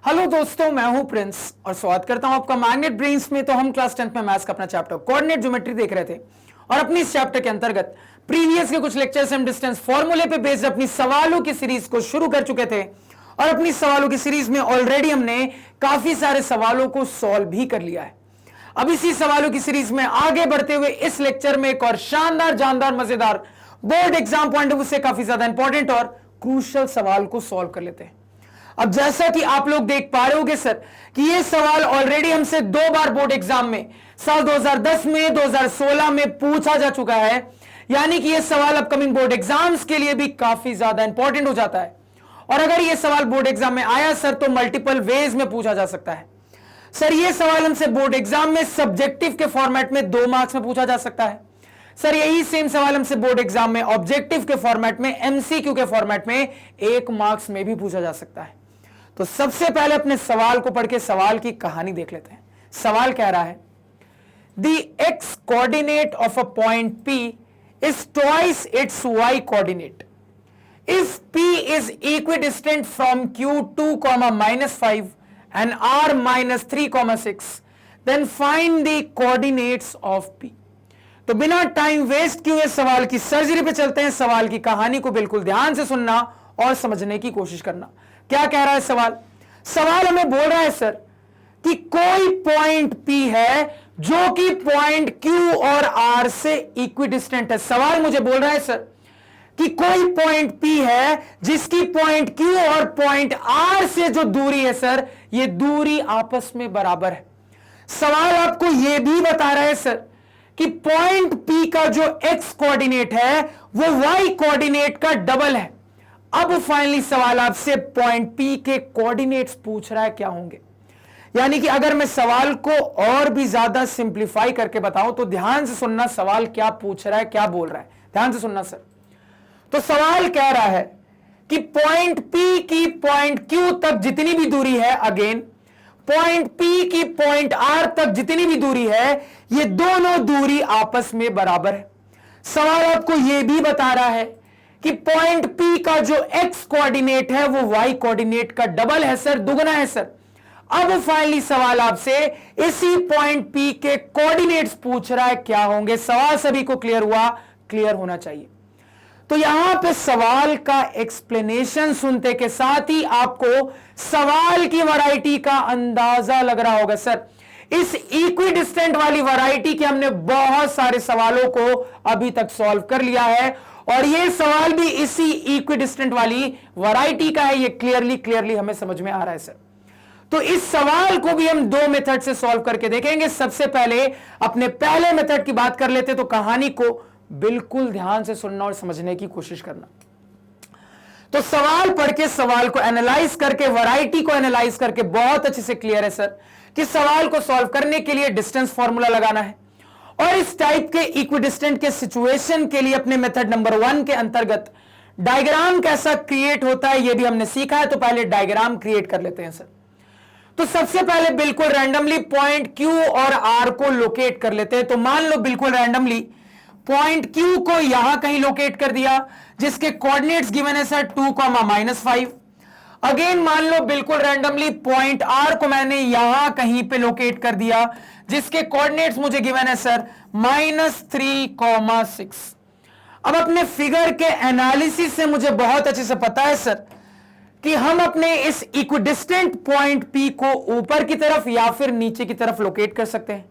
Hello दोस्तों, मैं हूं प्रिंस और स्वागत करता हूं आपका मैग्नेट ब्रेन्स में। तो हम क्लास 10th में मैथ्स का अपना चैप्टर कोऑर्डिनेट ज्योमेट्री देख रहे थे और अपनी इस चैप्टर के अंतर्गत प्रीवियस के कुछ लेक्चर्स हम डिस्टेंस फॉर्मूले पे बेस्ड अपनी सवालों की सीरीज को शुरू कर चुके थे और अपनी सवालों की सीरीज में ऑलरेडी हमने काफी सारे सवालों को सॉल्व भी कर लिया है। अब इसी सवालों की सीरीज में आगे बढ़ते हुए इस लेक्चर में एक और शानदार जानदार मजेदार board exam point of view से काफी ज्यादा इंपॉर्टेंट और क्रूशियल सवाल को सॉल्व कर लेते हैं। अब जैसा कि आप लोग देख पा रहे होंगे सर कि ये सवाल ऑलरेडी हमसे 2 बार बोर्ड एग्जाम में साल 2010 में 2016 में पूछा जा चुका है, यानी कि ये सवाल अपकमिंग बोर्ड एग्जाम्स के लिए भी काफी ज्यादा इंपॉर्टेंट हो जाता है। और अगर ये सवाल बोर्ड एग्जाम में आया सर तो मल्टीपल वेज में पूछा जा सकता है। सर ये सवाल हमसे बोर्ड एग्जाम में सब्जेक्टिव के फॉर्मेट में 2 मार्क्स में पूछा जा सकता है। सर यही सेम सवाल हमसे बोर्ड एग्जाम में ऑब्जेक्टिव के फॉर्मेट में एमसीक्यू के फॉर्मेट में 1 मार्क्स में भी पूछा जा सकता है। तो सबसे पहले अपने सवाल को पढ़ के सवाल की कहानी देख लेते हैं। सवाल कह रहा है the x coordinate of a point P is twice it's y coordinate. If P is equidistant from Q2, -5 and R -3, then find the coordinates of P। तो बिना टाइम वेस्ट किए हुए सवाल की सर्जरी पे चलते हैं। सवाल की कहानी को बिल्कुल ध्यान से सुनना और समझने की कोशिश करना। क्या कह रहा है सवाल? सवाल हमें बोल रहा है सर कि कोई पॉइंट P है जो कि पॉइंट Q और R से इक्विडिस्टेंट है। सवाल मुझे बोल रहा है सर कि कोई पॉइंट P है जिसकी पॉइंट Q और पॉइंट R से जो दूरी है सर, ये दूरी आपस में बराबर है। सवाल आपको यह भी बता रहा है सर कि पॉइंट P का जो x कोऑर्डिनेट है वो y कोऑर्डिनेट का डबल है। अब फाइनली सवाल आपसे पॉइंट P के कोऑर्डिनेट्स पूछ रहा है, क्या होंगे? यानी कि अगर मैं सवाल को और भी ज्यादा सिंप्लीफाई करके बताऊं तो ध्यान से सुनना सवाल क्या पूछ रहा है, क्या बोल रहा है, ध्यान से सुनना सर। तो सवाल कह रहा है कि पॉइंट P की पॉइंट Q तक जितनी भी दूरी है, अगेन पॉइंट P की पॉइंट R तक जितनी भी दूरी है, ये दोनों दूरी आपस में बराबर है। सवाल आपको यह भी बता रहा है कि पॉइंट P का जो x कोऑर्डिनेट है वो y कोऑर्डिनेट का डबल है सर, दुगना है सर। अब फाइनली सवाल आपसे इसी पॉइंट P के कोऑर्डिनेट्स पूछ रहा है, क्या होंगे? सवाल सभी को क्लियर हुआ? क्लियर होना चाहिए। तो यहां पे सवाल का एक्सप्लेनेशन सुनते के साथ ही आपको सवाल की वैरायटी का अंदाजा लग रहा होगा सर। इस इक्विडिस्टेंट वाली वैरायटी के हमने बहुत सारे सवालों को अभी तक सॉल्व कर लिया है और ये सवाल भी इसी इक्विडिस्टेंट वाली वैरायटी का है। ये क्लियरली हमें समझ में आ रहा है सर। तो इस सवाल को भी हम 2 मेथड से सॉल्व करके देखेंगे। सबसे पहले अपने पहले मेथड की बात कर लेते, तो कहानी को बिल्कुल ध्यान से सुनना और समझने की कोशिश करना। तो सवाल पढ़ के सवाल को एनालाइज करके, वैरायटी को एनालाइज करके बहुत अच्छे से क्लियर है सर कि सवाल को सॉल्व करने के लिए डिस्टेंस फॉर्मूला लगाना है और इस टाइप के इक्विडिस्टेंट के सिचुएशन के लिए अपने मेथड नंबर 1 के अंतर्गत डायग्राम कैसा क्रिएट होता है ये भी हमने सीखा है। तो पहले डायग्राम क्रिएट कर लेते हैं सर। तो सबसे पहले बिल्कुल रैंडमली पॉइंट Q और R को लोकेट कर लेते हैं। तो मान लो बिल्कुल रैंडमली पॉइंट Q को यहां कहीं लोकेट कर दिया जिसके कोऑर्डिनेट्स गिवन है सर 2, -5। अगेन मान लो बिल्कुल रैंडमली पॉइंट R को मैंने यहां कहीं पे लोकेट कर दिया जिसके कोऑर्डिनेट्स मुझे गिवन है सर -3, 6। अब अपने फिगर के एनालिसिस से मुझे बहुत अच्छे से पता है सर कि हम अपने इस इक्विडिस्टेंट पॉइंट P को ऊपर की तरफ या फिर नीचे की तरफ लोकेट कर सकते हैं।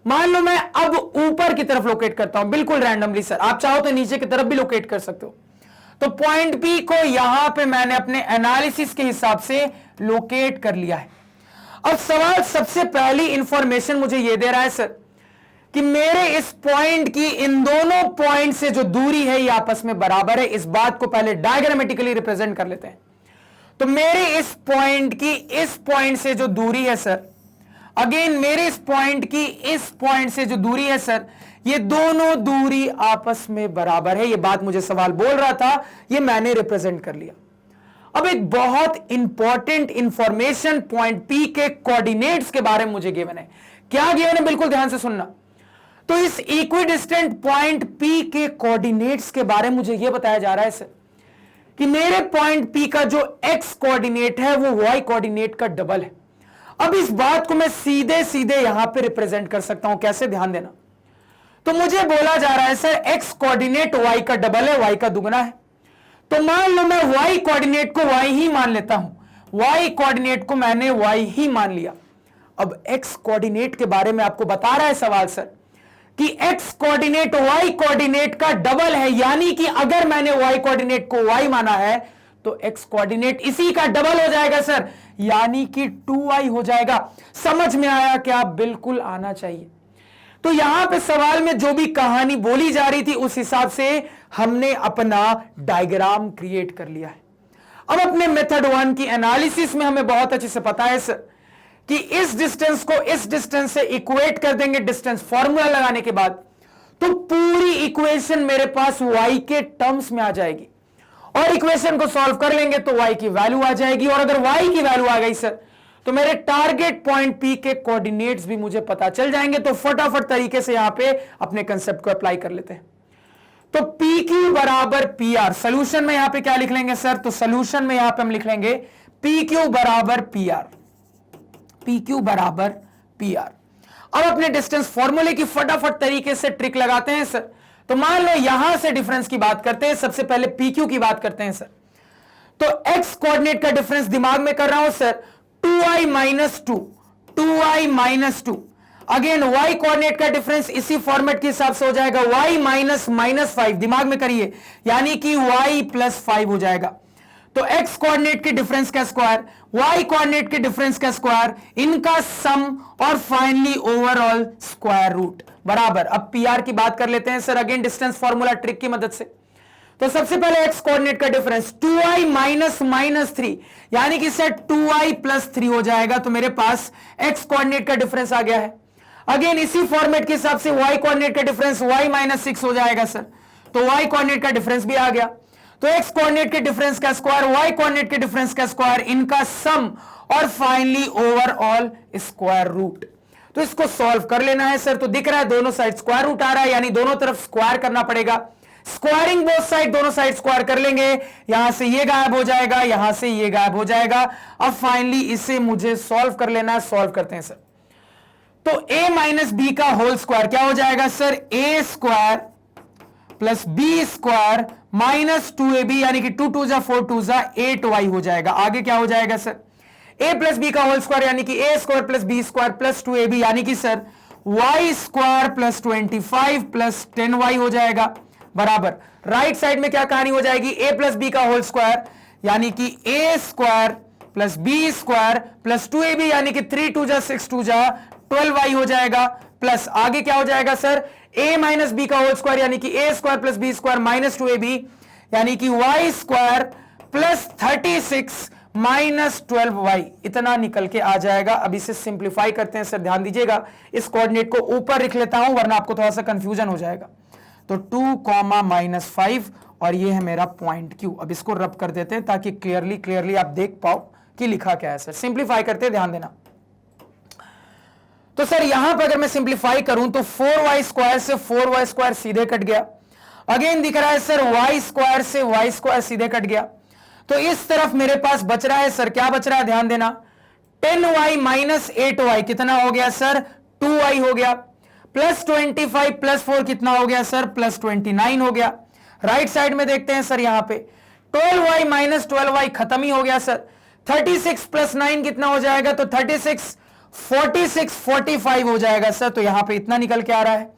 मान लो मैं अब ऊपर की तरफ लोकेट करता हूं बिल्कुल रैंडमली सर, आप चाहो तो नीचे की तरफ भी लोकेट कर सकते हो। तो पॉइंट P को यहां पे मैंने अपने एनालिसिस के हिसाब से लोकेट कर लिया है। अब सवाल सबसे पहली इंफॉर्मेशन मुझे यह दे रहा है सर कि मेरे इस पॉइंट की इन दोनों पॉइंट से जो दूरी है ये आपस में बराबर है। इस बात को पहले डायग्रामेटिकली रिप्रेजेंट कर लेते हैं। तो मेरे इस पॉइंट की इस पॉइंट से जो दूरी है सर, अगेन मेरे इस पॉइंट की इस पॉइंट से जो दूरी है सर, ये दोनों दूरी आपस में बराबर है। ये बात मुझे सवाल बोल रहा था, ये मैंने रिप्रेजेंट कर लिया। अब एक बहुत इंपॉर्टेंट इंफॉर्मेशन पॉइंट P के कोऑर्डिनेट्स के बारे में मुझे गिवन है। क्या गिवन है? बिल्कुल ध्यान से सुनना। तो इस इक्विडिस्टेंट पॉइंट P के कोऑर्डिनेट्स के बारे में मुझे यह बताया जा रहा है सर कि मेरे पॉइंट P का जो x कोऑर्डिनेट है वो y कोऑर्डिनेट का डबल है। अब इस बात को मैं सीधे सीधे यहां पे रिप्रेजेंट कर सकता हूं, कैसे, ध्यान देना। तो मुझे बोला जा रहा है सर x कोऑर्डिनेट y का डबल है, y का दुगना है। तो मान लो मैं y कोऑर्डिनेट को y ही मान लेता हूं, y कोऑर्डिनेट को मैंने y ही मान लिया। अब x कोऑर्डिनेट के बारे में आपको बता रहा है सवाल सर कि x कोऑर्डिनेट y कोऑर्डिनेट का डबल है, यानी कि अगर मैंने y कोऑर्डिनेट को y माना है तो x कोऑर्डिनेट इसी का डबल हो जाएगा सर, यानी कि 2y हो जाएगा। समझ में आया क्या? बिल्कुल आना चाहिए। तो यहां पे सवाल में जो भी कहानी बोली जा रही थी उस हिसाब से हमने अपना डायग्राम क्रिएट कर लिया है। अब अपने मेथड 1 की एनालिसिस में हमें बहुत अच्छे से पता है सर कि इस डिस्टेंस को इस डिस्टेंस से इक्वेट कर देंगे डिस्टेंस फॉर्मूला लगाने के बाद, तो पूरी इक्वेशन मेरे पास y के टर्म्स में आ जाएगी और इक्वेशन को सॉल्व कर लेंगे तो y की वैल्यू आ जाएगी। और अगर y की वैल्यू आ गई सर तो मेरे टारगेट पॉइंट P के कोऑर्डिनेट्स भी मुझे पता चल जाएंगे। तो फटाफट तरीके से यहां पे अपने कंसेप्ट को अप्लाई कर लेते हैं। तो PQ बराबर PR, सोल्यूशन में यहां पे क्या लिख लेंगे सर? तो सोल्यूशन में यहां पे हम लिख लेंगे PQ बराबर PR, PQ बराबर PR। अब अपने डिस्टेंस फॉर्मूले की फटाफट तरीके से ट्रिक लगाते हैं सर। तो मान लो यहां से डिफरेंस की बात करते हैं, सबसे पहले PQ की बात करते हैं सर। तो x कोऑर्डिनेट का डिफरेंस दिमाग में कर रहा हूं sir, 2i minus 2 again y coordinate का डिफरेंस इसी फॉर्मेट के हिसाब से हो जाएगा y माइनस -5, दिमाग में करिए, यानी कि y प्लस 5 हो जाएगा। तो x कोऑर्डिनेट के डिफरेंस का स्क्वायर, y कोऑर्डिनेट के डिफरेंस का स्क्वायर, इनका सम और फाइनली ओवरऑल स्क्वायर रूट बराबर। अब PR की बात कर लेते हैं sir, again distance formula trick की मदद से। तो सबसे पहले x कोऑर्डिनेट का डिफरेंस 2i माइनस -3, यानी कि सर 2i प्लस 3 हो जाएगा। तो मेरे पास x कोऑर्डिनेट का डिफरेंस आ गया है। अगेन इसी फॉर्मेट के हिसाब से y कोऑर्डिनेट का डिफरेंस y माइनस 6 हो जाएगा सर। तो y कोऑर्डिनेट का डिफरेंस भी आ गया। तो x कोऑर्डिनेट के डिफरेंस का स्क्वायर, y कोऑर्डिनेट के डिफरेंस का स्क्वायर, इनका सम और फाइनली ओवरऑल स्क्वायर रूट। तो इसको सॉल्व कर लेना है सर। तो दिख रहा है दोनों साइड स्क्वायर रूट आ रहा है, यानी दोनों तरफ स्क्वायर करना पड़ेगा। स्क्वायरिंग बोथ साइड, दोनों साइड स्क्वायर कर लेंगे, यहां से ये गायब हो जाएगा, यहां से ये गायब हो जाएगा। अब फाइनली इसे मुझे सॉल्व कर लेना है। सॉल्व करते हैं सर। तो a माइनस बी का होल स्क्वायर क्या हो जाएगा sir? a square plus B square minus 2ab, यानी कि 2 2 4 2 8y हो जाएगा। आगे क्या हो जाएगा सर? a प्लस बी का होल स्क्वायर, यानी कि a square plus B square plus 2ab, यानी कि sir y square plus 25 plus 10y हो जाएगा बराबर। राइट साइड में क्या कहानी हो जाएगी? a प्लस बी का होल स्क्वायर, यानी कि a square plus B square plus 2ab, यानी कि 3 2 6 2 12y हो जाएगा। प्लस आगे क्या हो जाएगा सर? a माइनस बी का होल स्क्वायर, यानी कि a square plus B square minus 2ab, यानी कि y square plus 36 minus 12y, इतना निकल के आ जाएगा। अब इसे सिंप्लीफाई करते हैं सर, ध्यान दीजिएगा। इस कोऑर्डिनेट को ऊपर लिख लेता हूं वरना आपको थोड़ा सा कंफ्यूजन हो जाएगा। तो 2 माइनस 5 और ये है मेरा पॉइंट Q। अब इसको रब कर देते हैं ताकि क्लियरली आप देख पाओ कि लिखा क्या है सर। सिंप्लीफाई करते हैं, ध्यान देना। तो सर यहां पर अगर मैं सिंप्लीफाई करूं तो 4y स्क्वायर से 4y स्क्वायर सीधे कट गया। अगेन दिख रहा है सर y स्क्वायर से y स्क्वायर सीधे कट गया। तो इस तरफ मेरे पास बच रहा है सर, क्या बच रहा है? ध्यान देना। 10y माइनस 8y कितना हो गया सर? 2y हो गया। प्लस 25 प्लस 4 कितना हो गया सर? प्लस 29 हो गया। राइट साइड में देखते हैं सर, यहां पे 12y माइनस 12y खत्म ही हो गया सर। 36 प्लस 9 कितना हो जाएगा? तो 36 46 45 हो जाएगा सर। तो यहां पे इतना निकल के आ रहा है,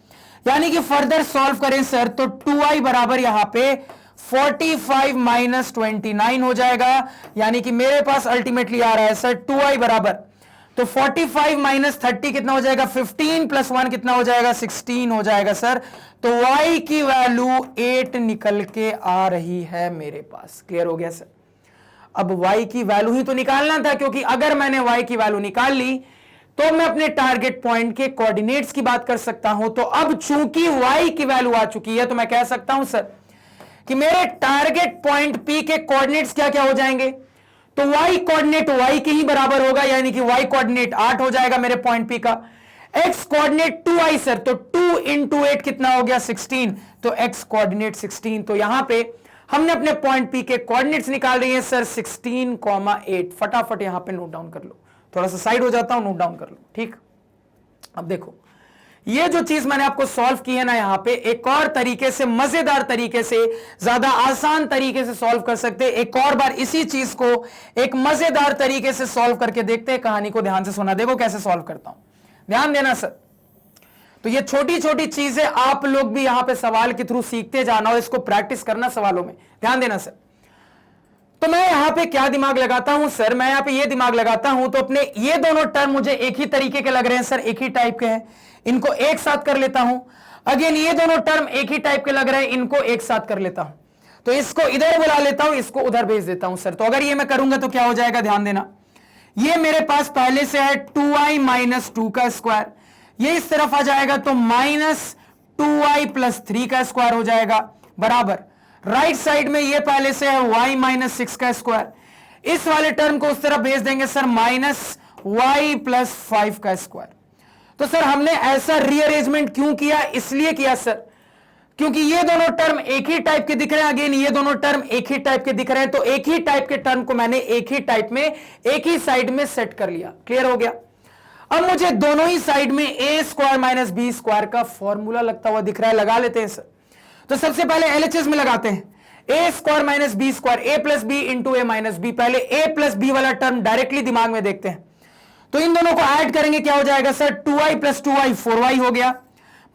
यानी कि फर्दर सॉल्व करें सर तो 2i बराबर यहां पे 45 माइनस 29 हो जाएगा, यानी कि मेरे पास अल्टीमेटली आ रहा है सर 2i बराबर, तो 45 माइनस 30 कितना हो जाएगा? 15 प्लस 1 कितना हो जाएगा? 16 हो जाएगा सर। तो y की वैल्यू 8 निकल के आ रही है मेरे पास। क्लियर हो गया सर? अब y की वैल्यू ही तो निकालना था, क्योंकि अगर मैंने y की वैल्यू निकाल ली तो मैं अपने टारगेट पॉइंट के कोऑर्डिनेट्स की बात कर सकता हूं। तो अब चूंकि y की वैल्यू आ चुकी है तो मैं कह सकता हूं सर कि मेरे टारगेट पॉइंट P के कोऑर्डिनेट्स क्या क्या हो जाएंगे? तो y कोऑर्डिनेट y के ही बराबर होगा, यानी कि y कोऑर्डिनेट 8 हो जाएगा मेरे पॉइंट P का। x कोऑर्डिनेट 2i सर, तो 2 into 8 कितना हो गया? 16। तो x कोऑर्डिनेट 16। तो यहां पे हमने अपने पॉइंट पी के कोऑर्डिनेट्स निकाल रही है सर 16,8। फटाफट यहां पे नोट डाउन कर लो, थोड़ा सा साइड हो जाता हूं, नोट डाउन कर लो। ठीक, अब देखो ये जो चीज मैंने आपको सॉल्व की है ना, यहां पे एक और तरीके से, मजेदार तरीके से, ज्यादा आसान तरीके से सॉल्व कर सकते हैं। एक और बार इसी चीज को एक मजेदार तरीके से सॉल्व करके देखते हैं। कहानी को ध्यान से सुना, देखो कैसे सॉल्व करता हूं, ध्यान देना सर। तो ये छोटी छोटी चीजें आप लोग भी यहां पे सवाल के थ्रू सीखते जाना और इसको प्रैक्टिस करना सवालों में, ध्यान देना सर। तो मैं यहां पे क्या दिमाग लगाता हूं सर, मैं यहां पे ये दिमाग लगाता हूं, तो अपने ये दोनों टर्म मुझे एक ही तरीके के लग रहे हैं सर, एक ही टाइप के हैं, इनको एक साथ कर लेता हूं। अगेन ये दोनों टर्म एक ही टाइप के लग रहे हैं, इनको एक साथ कर लेता हूं। तो इसको इधर बुला लेता हूं, इसको उधर भेज देता हूं सर। तो अगर ये मैं करूंगा तो क्या हो जाएगा, ध्यान देना। ये मेरे पास पहले से है 2i माइनस 2 का स्क्वायर, ये इस तरफ आ जाएगा तो माइनस 2i प्लस 3 का स्क्वायर हो जाएगा, बराबर राइट साइड में ये पहले से है y माइनस 6 का स्क्वायर, इस वाले टर्म को उस तरफ भेज देंगे सर माइनस y प्लस 5 का स्क्वायर। तो सर हमने ऐसा रीअरेंजमेंट क्यों किया, इसलिए किया सर क्योंकि ये दोनों टर्म एक ही टाइप के दिख रहे हैं। अगेन ये दोनों टर्म एक ही टाइप के दिख रहे हैं, तो एक ही टाइप के टर्म को मैंने एक ही टाइप में एक ही साइड में सेट कर लिया। क्लियर हो गया। अब मुझे दोनों ही साइड में a square minus B square का फॉर्मूला लगता हुआ दिख रहा है, लगा लेते हैं सर। तो सबसे पहले एलएचएस में लगाते हैं, a square minus B square, a plus B into A minus B. पहले a प्लस बी वाला टर्म डायरेक्टली दिमाग में देखते हैं, तो इन दोनों को ऐड करेंगे, क्या हो जाएगा sir 2i plus 2i 4y हो गया,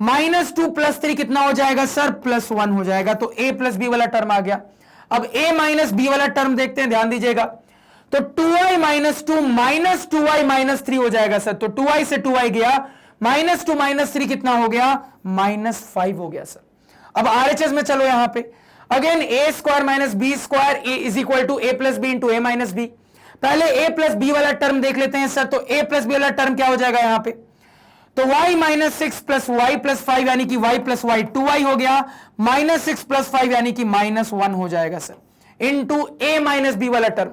माइनस 2 प्लस 3 कितना हो जाएगा सर प्लस 1 हो जाएगा। तो a प्लस बी वाला टर्म आ गया। अब a माइनस बी वाला टर्म देखते हैं, ध्यान दीजिएगा। तो 2i minus 2 minus 2i minus 3 हो जाएगा सर। तो 2i से 2i गया, माइनस 2 माइनस 3 कितना हो गया माइनस 5 हो गया सर। अब आरएचएस में चलो यहां पे, again a square minus B square is equal to a plus B into A minus B. पहले a प्लस बी वाला टर्म देख लेते हैं सर। तो a प्लस बी वाला टर्म क्या हो जाएगा यहां पे, तो y minus 6 plus Y plus 5 यानी कि y प्लस वाई 2y हो गया, माइनस 6 प्लस 5 यानी कि माइनस 1 हो जाएगा sir, into a minus B वाला टर्म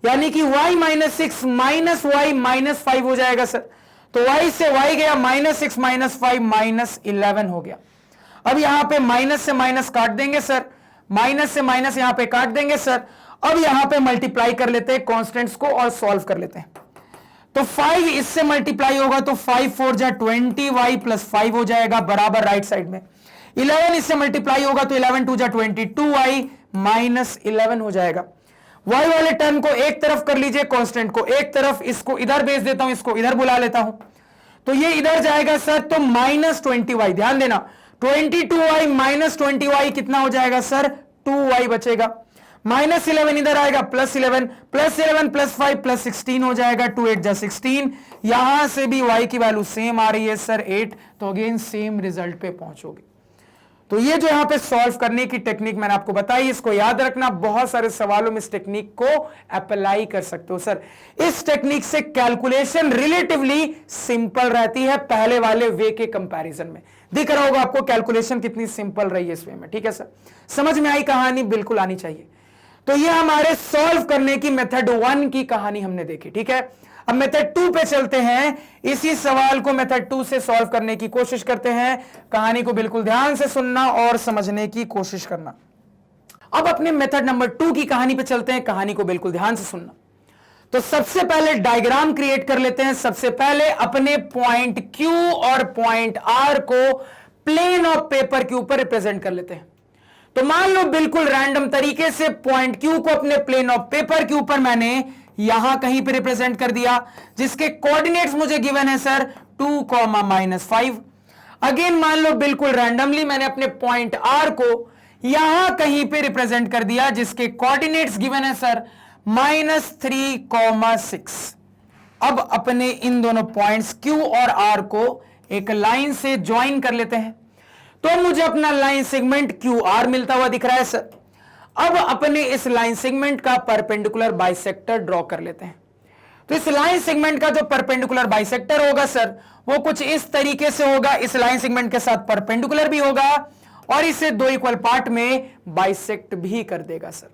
यानी कि y minus 6 minus Y minus 5 हो जाएगा सर। तो y से y गया, माइनस 6 माइनस 5 माइनस 11 हो गया। अब यहां पे माइनस से माइनस काट देंगे सर, माइनस से माइनस यहां पे काट देंगे सर। अब यहां पे मल्टीप्लाई कर लेते हैं कांस्टेंट्स को और सॉल्व कर लेते हैं। तो 5 इससे मल्टीप्लाई होगा तो 5 4 जा 20y प्लस 5 हो जाएगा, बराबर राइट साइड में। 11 इससे मल्टीप्लाई होगा तो 11 2 जा 22y माइनस 11 हो जाएगा। y वाले टर्म को एक तरफ कर लीजिए, कांस्टेंट को एक तरफ, इसको इधर भेज देता हूं, इसको इधर बुला लेता हूं, तो ये इधर जाएगा सर, तो माइनस 20y। ध्यान देना 22y माइनस 20y कितना हो जाएगा सर 2y बचेगा, माइनस 11 इधर आएगा, प्लस 11 प्लस 11 प्लस 5 प्लस 16 हो जाएगा, 2 8 जा 16। यहां से भी y की वैल्यू सेम आ रही है सर 8, तो अगेन सेम रिजल्ट पे पहुंचोगे। तो ये जो यहां पे सॉल्व करने की टेक्निक मैंने आपको बताई, इसको याद रखना, बहुत सारे सवालों में इस टेक्निक को अप्लाई कर सकते हो सर। इस टेक्निक से कैलकुलेशन रिलेटिवली सिंपल रहती है पहले वाले वे के कंपैरिजन में। दिख रहा होगा आपको कैलकुलेशन कितनी सिंपल रही है इस वे में, ठीक है सर। समझ में आई कहानी, बिल्कुल आनी चाहिए। तो ये हमारे सॉल्व करने की मेथड 1 की कहानी हमने देखी, ठीक है। अब मेथड 2 पे चलते हैं, इसी सवाल को मेथड 2 से सॉल्व करने की कोशिश करते हैं। कहानी को बिल्कुल ध्यान से सुनना और समझने की कोशिश करना। अब अपने मेथड नंबर 2 की कहानी पे चलते हैं, कहानी को बिल्कुल ध्यान से सुनना। तो सबसे पहले डायग्राम क्रिएट कर लेते हैं। सबसे पहले अपने पॉइंट Q और पॉइंट R को प्लेन ऑफ पेपर के ऊपर रिप्रेजेंट कर लेते हैं। तो मान लो बिल्कुल रैंडम तरीके से पॉइंट Q को अपने प्लेन ऑफ पेपर के ऊपर मैंने यहां कहीं पे रिप्रेजेंट कर दिया, जिसके कोऑर्डिनेट्स मुझे गिवन है सर 2, -5। अगेन मान लो बिल्कुल रैंडमली मैंने अपने पॉइंट R को यहां कहीं पे रिप्रेजेंट कर दिया, जिसके कोऑर्डिनेट्स गिवन है सर -3, 6। अब अपने इन दोनों पॉइंट्स Q और R को एक लाइन से ज्वाइन कर लेते हैं। तो मुझे अपना लाइन सेगमेंट QR मिलता हुआ दिख रहा है सर। अब अपने इस लाइन सेगमेंट का परपेंडिकुलर बाइसेक्टर ड्रॉ कर लेते हैं। तो इस लाइन सेगमेंट का जो परपेंडिकुलर बाइसेक्टर होगा सर, वो कुछ इस तरीके से होगा, इस लाइन सेगमेंट के साथ परपेंडिकुलर भी होगा और इसे 2 इक्वल पार्ट में बाइसेक्ट भी कर देगा सर।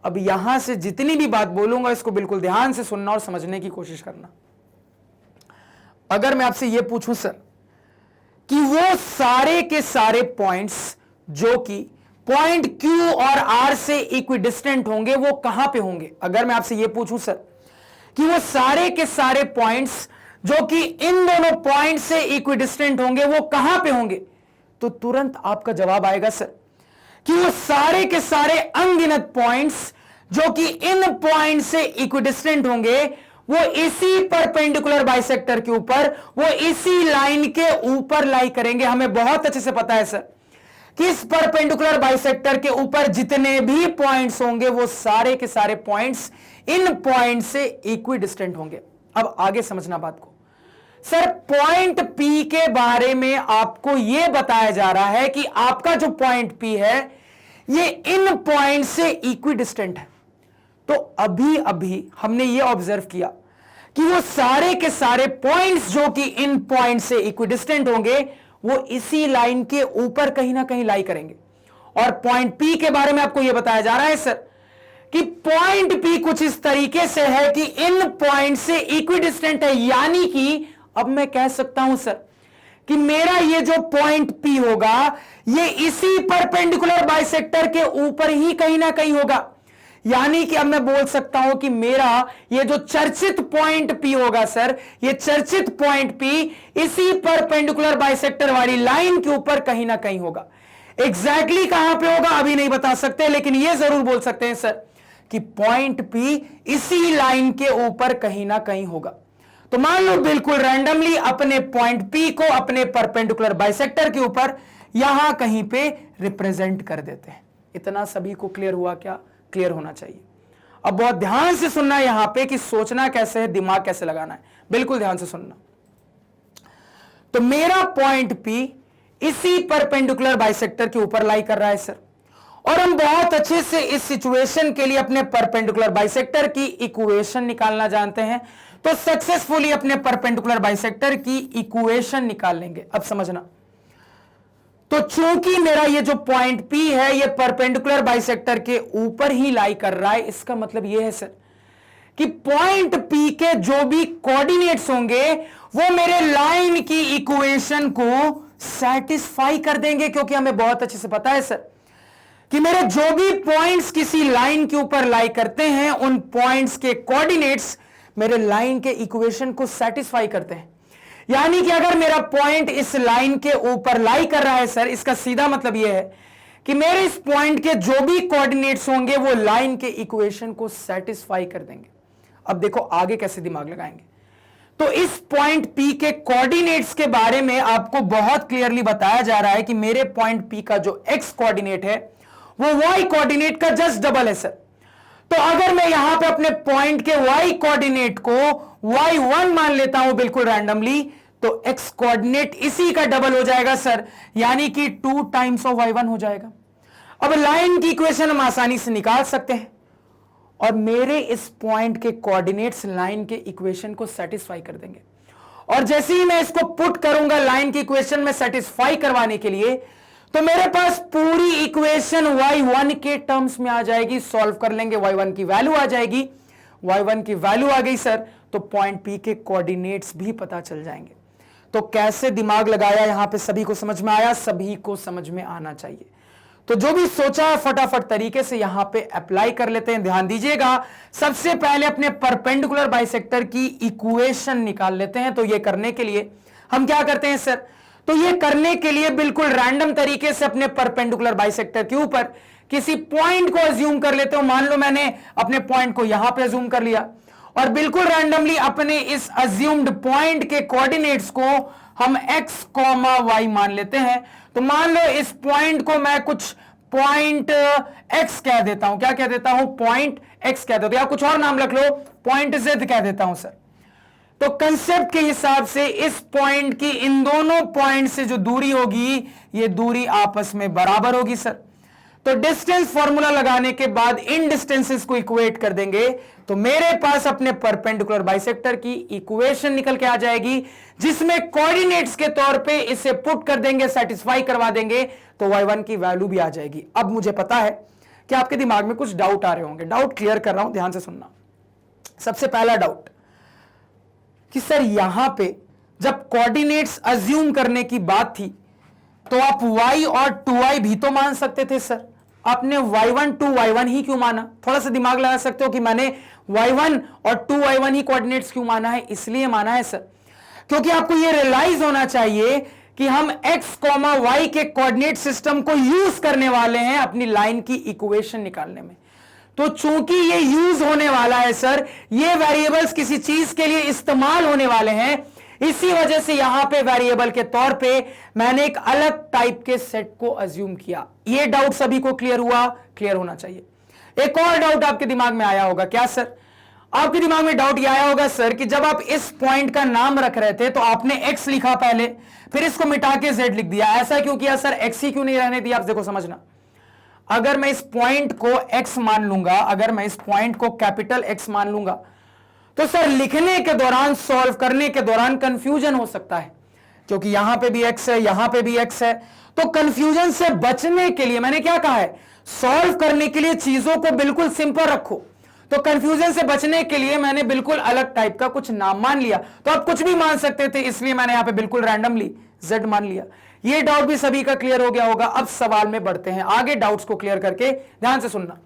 अब यहां से जितनी भी बात बोलूंगा इसको बिल्कुल ध्यान से सुनना और समझने की कोशिश करना। अगर मैं आपसे यह पूछूं सर कि वो सारे के सारे पॉइंट्स जो कि पॉइंट Q और R से इक्विडिस्टेंट होंगे वो कहां पे होंगे? अगर मैं आपसे ये पूछूं सर कि वो सारे के सारे पॉइंट्स जो कि इन दोनों पॉइंट से इक्विडिस्टेंट होंगे वो कहां पे होंगे, तो तुरंत आपका जवाब आएगा सर कि वो सारे के सारे अनगिनत पॉइंट्स जो कि इन पॉइंट से इक्विडिस्टेंट होंगे वो इसी परपेंडिकुलर बाइसेक्टर के ऊपर, वो इसी लाइन के ऊपर लाई करेंगे। हमें बहुत अच्छे से पता है सर कि इस परपेंडिकुलर बाइसेक्टर के ऊपर जितने भी पॉइंट्स होंगे वो सारे के सारे पॉइंट्स इन पॉइंट से इक्विडिस्टेंट होंगे। अब आगे समझना बात को सर, पॉइंट P के बारे में आपको यह बताया जा रहा है कि आपका जो पॉइंट P है ये इन पॉइंट से इक्विडिस्टेंट है। तो अभी अभी हमने ये ऑब्जर्व किया कि वो सारे के सारे पॉइंट्स जो कि इन पॉइंट से इक्विडिस्टेंट होंगे वो इसी लाइन के ऊपर कहीं ना कहीं लाई करेंगे। और पॉइंट P के बारे में आपको यह बताया जा रहा है सर कि पॉइंट P कुछ इस तरीके से है कि इन पॉइंट से इक्विडिस्टेंट है, यानी कि अब मैं कह सकता हूं सर कि मेरा ये जो पॉइंट P होगा ये इसी परपेंडिकुलर बाइसेक्टर के ऊपर ही कहीं ना कहीं होगा। यानी कि अब मैं बोल सकता हूं कि मेरा ये जो चर्चित पॉइंट P होगा सर, ये चर्चित पॉइंट P इसी परपेंडिकुलर बाइसेक्टर वाली लाइन के ऊपर कहीं ना कहीं होगा। एग्जैक्टली कहां पे होगा अभी नहीं बता सकते, लेकिन यह जरूर बोल सकते हैं सर कि पॉइंट P इसी लाइन के ऊपर कहीं ना कहीं होगा। तो मान लो बिल्कुल रैंडमली अपने पॉइंट P को अपने परपेंडिकुलर बाइसेक्टर के ऊपर यहां कहीं पे रिप्रेजेंट कर देते हैं। इतना सभी को क्लियर हुआ क्या? क्लियर होना चाहिए। अब बहुत ध्यान से सुनना यहां पे कि सोचना कैसे है, दिमाग कैसे लगाना है, बिल्कुल ध्यान से सुनना। तो मेरा पॉइंट P इसी परपेंडिकुलर बाइसेक्टर के ऊपर लाई कर रहा है सर, और हम बहुत अच्छे से इस सिचुएशन के लिए अपने परपेंडिकुलर बाइसेक्टर की इक्वेशन निकालना जानते हैं। तो सक्सेसफुली अपने परपेंडिकुलर बाइसेक्टर की इक्वेशन निकाल लेंगे। अब समझना, तो चूंकि मेरा ये जो पॉइंट P है ये परपेंडिकुलर बाइसेक्टर के ऊपर ही लाई कर रहा है, इसका मतलब ये है सर कि पॉइंट P के जो भी कोऑर्डिनेट्स होंगे वो मेरे लाइन की इक्वेशन को सेटिस्फाई कर देंगे, क्योंकि हमें बहुत अच्छे से पता है सर कि मेरे जो भी पॉइंट्स किसी लाइन के ऊपर लाई करते हैं उन पॉइंट्स के कोऑर्डिनेट्स मेरे लाइन के इक्वेशन को सेटिस्फाई करते हैं। यानी कि अगर मेरा पॉइंट इस लाइन के ऊपर लाई कर रहा है सर, इसका सीधा मतलब यह है कि मेरे इस पॉइंट के जो भी कोऑर्डिनेट्स होंगे वो लाइन के इक्वेशन को सेटिस्फाई कर देंगे। अब देखो आगे कैसे दिमाग लगाएंगे। तो इस पॉइंट P के कोऑर्डिनेट्स के बारे में आपको बहुत क्लियरली बताया जा रहा है कि मेरे पॉइंट P का जो x कोऑर्डिनेट है वो y कोऑर्डिनेट का जस्ट डबल है सर। तो अगर मैं यहां पे अपने पॉइंट के y कोऑर्डिनेट को y1 मान लेता हूं बिल्कुल रैंडमली, तो x कोऑर्डिनेट इसी का डबल हो जाएगा सर, यानी कि 2 टाइम्स ऑफ y1 हो जाएगा। अब लाइन की इक्वेशन हम आसानी से निकाल सकते हैं और मेरे इस पॉइंट के कोऑर्डिनेट्स लाइन के इक्वेशन को सेटिस्फाई कर देंगे। और जैसे ही मैं इसको पुट करूंगा लाइन की इक्वेशन में सेटिस्फाई करवाने के लिए, तो मेरे पास पूरी इक्वेशन y1 के टर्म्स में आ जाएगी। सॉल्व कर लेंगे, y1 की वैल्यू आ जाएगी। y1 की वैल्यू आ गई सर, तो पॉइंट P के कोऑर्डिनेट्स भी पता चल जाएंगे। तो कैसे दिमाग लगाया यहां पे सभी को समझ में आया? सभी को समझ में आना चाहिए। तो जो भी सोचा है फटाफट तरीके से यहां पे अप्लाई कर लेते हैं। ध्यान दीजिएगा, सबसे पहले अपने परपेंडिकुलर बाइसेक्टर की इक्वेशन निकाल लेते हैं। तो ये करने के लिए हम क्या करते हैं सर? तो ये करने के लिए बिल्कुल रैंडम तरीके से अपने परपेंडिकुलर बाइसेक्टर के ऊपर किसी पॉइंट को अज्यूम कर लेते हो। मान लो मैंने अपने पॉइंट को यहां पे अज्यूम कर लिया और बिल्कुल रैंडमली अपने इस अज्यूम्ड पॉइंट के कोऑर्डिनेट्स को हम x, y मान लेते हैं। तो मान लो इस पॉइंट को मैं कुछ पॉइंट x कह देता हूं। क्या कह देता हूं? पॉइंट x कह देता हूं, या कुछ और नाम रख लो, पॉइंट z कह देता हूं सर। तो कंसेप्ट के हिसाब से इस पॉइंट की इन दोनों पॉइंट से जो दूरी होगी ये दूरी आपस में बराबर होगी सर। तो डिस्टेंस फॉर्मूला लगाने के बाद इन डिस्टेंसेस को इक्वेट कर देंगे, तो मेरे पास अपने परपेंडिकुलर बाइसेक्टर की इक्वेशन निकल के आ जाएगी, जिसमें कोऑर्डिनेट्स के तौर पे इसे पुट कर देंगे, सेटिस्फाई करवा देंगे, तो y1 की वैल्यू भी आ जाएगी। अब मुझे पता है कि आपके दिमाग में कुछ डाउट आ रहे होंगे, डाउट क्लियर कर रहा हूं, ध्यान से सुनना। सबसे पहला डाउट कि सर यहां पे जब कोऑर्डिनेट्स अज्यूम करने की बात थी तो आप y और 2y भी तो मान सकते थे सर। आपने y1 2y1 ही क्यों माना? थोड़ा सा दिमाग लगा सकते हो कि मैंने y1 और 2y1 ही कोऑर्डिनेट्स क्यों माना है? इसलिए माना है सर क्योंकि आपको यह रियलाइज होना चाहिए कि हम x, y के कोऑर्डिनेट सिस्टम को यूज करने वाले हैं अपनी लाइन की इक्वेशन निकालने में। तो चूंकि ये यूज होने वाला है सर, ये वेरिएबल्स किसी चीज के लिए इस्तेमाल होने वाले हैं, इसी वजह से यहां पे वेरिएबल के तौर पे मैंने एक अलग टाइप के सेट को अज्यूम किया। ये डाउट सभी को क्लियर हुआ? क्लियर होना चाहिए। एक और डाउट आपके दिमाग में आया होगा, क्या सर? आपके दिमाग में डाउट यह आया होगा सर कि जब आप इस पॉइंट का नाम रख रहे थे तो आपने x लिखा पहले, फिर इसको मिटा के z लिख दिया, ऐसा क्यों किया सर? x ही क्यों नहीं रहने दिया? आप देखो समझना, अगर मैं इस पॉइंट को x मान लूंगा, अगर मैं इस पॉइंट को कैपिटल X मान लूंगा, तो सर लिखने के दौरान, सॉल्व करने के दौरान कंफ्यूजन हो सकता है, क्योंकि यहां पे भी x है, यहां पे भी x है। तो कंफ्यूजन से बचने के लिए मैंने क्या कहा है? सॉल्व करने के लिए चीजों को बिल्कुल सिंपल रखो। तो कंफ्यूजन से बचने के लिए मैंने बिल्कुल अलग टाइप का कुछ नाम मान लिया। तो आप कुछ भी मान सकते थे, इसलिए मैंने यहां पे बिल्कुल रैंडमली z मान लिया। ये डाउट भी सभी का क्लियर हो गया होगा। अब सवाल में बढ़ते हैं आगे, डाउट्स को क्लियर करके ध्यान से सुनना।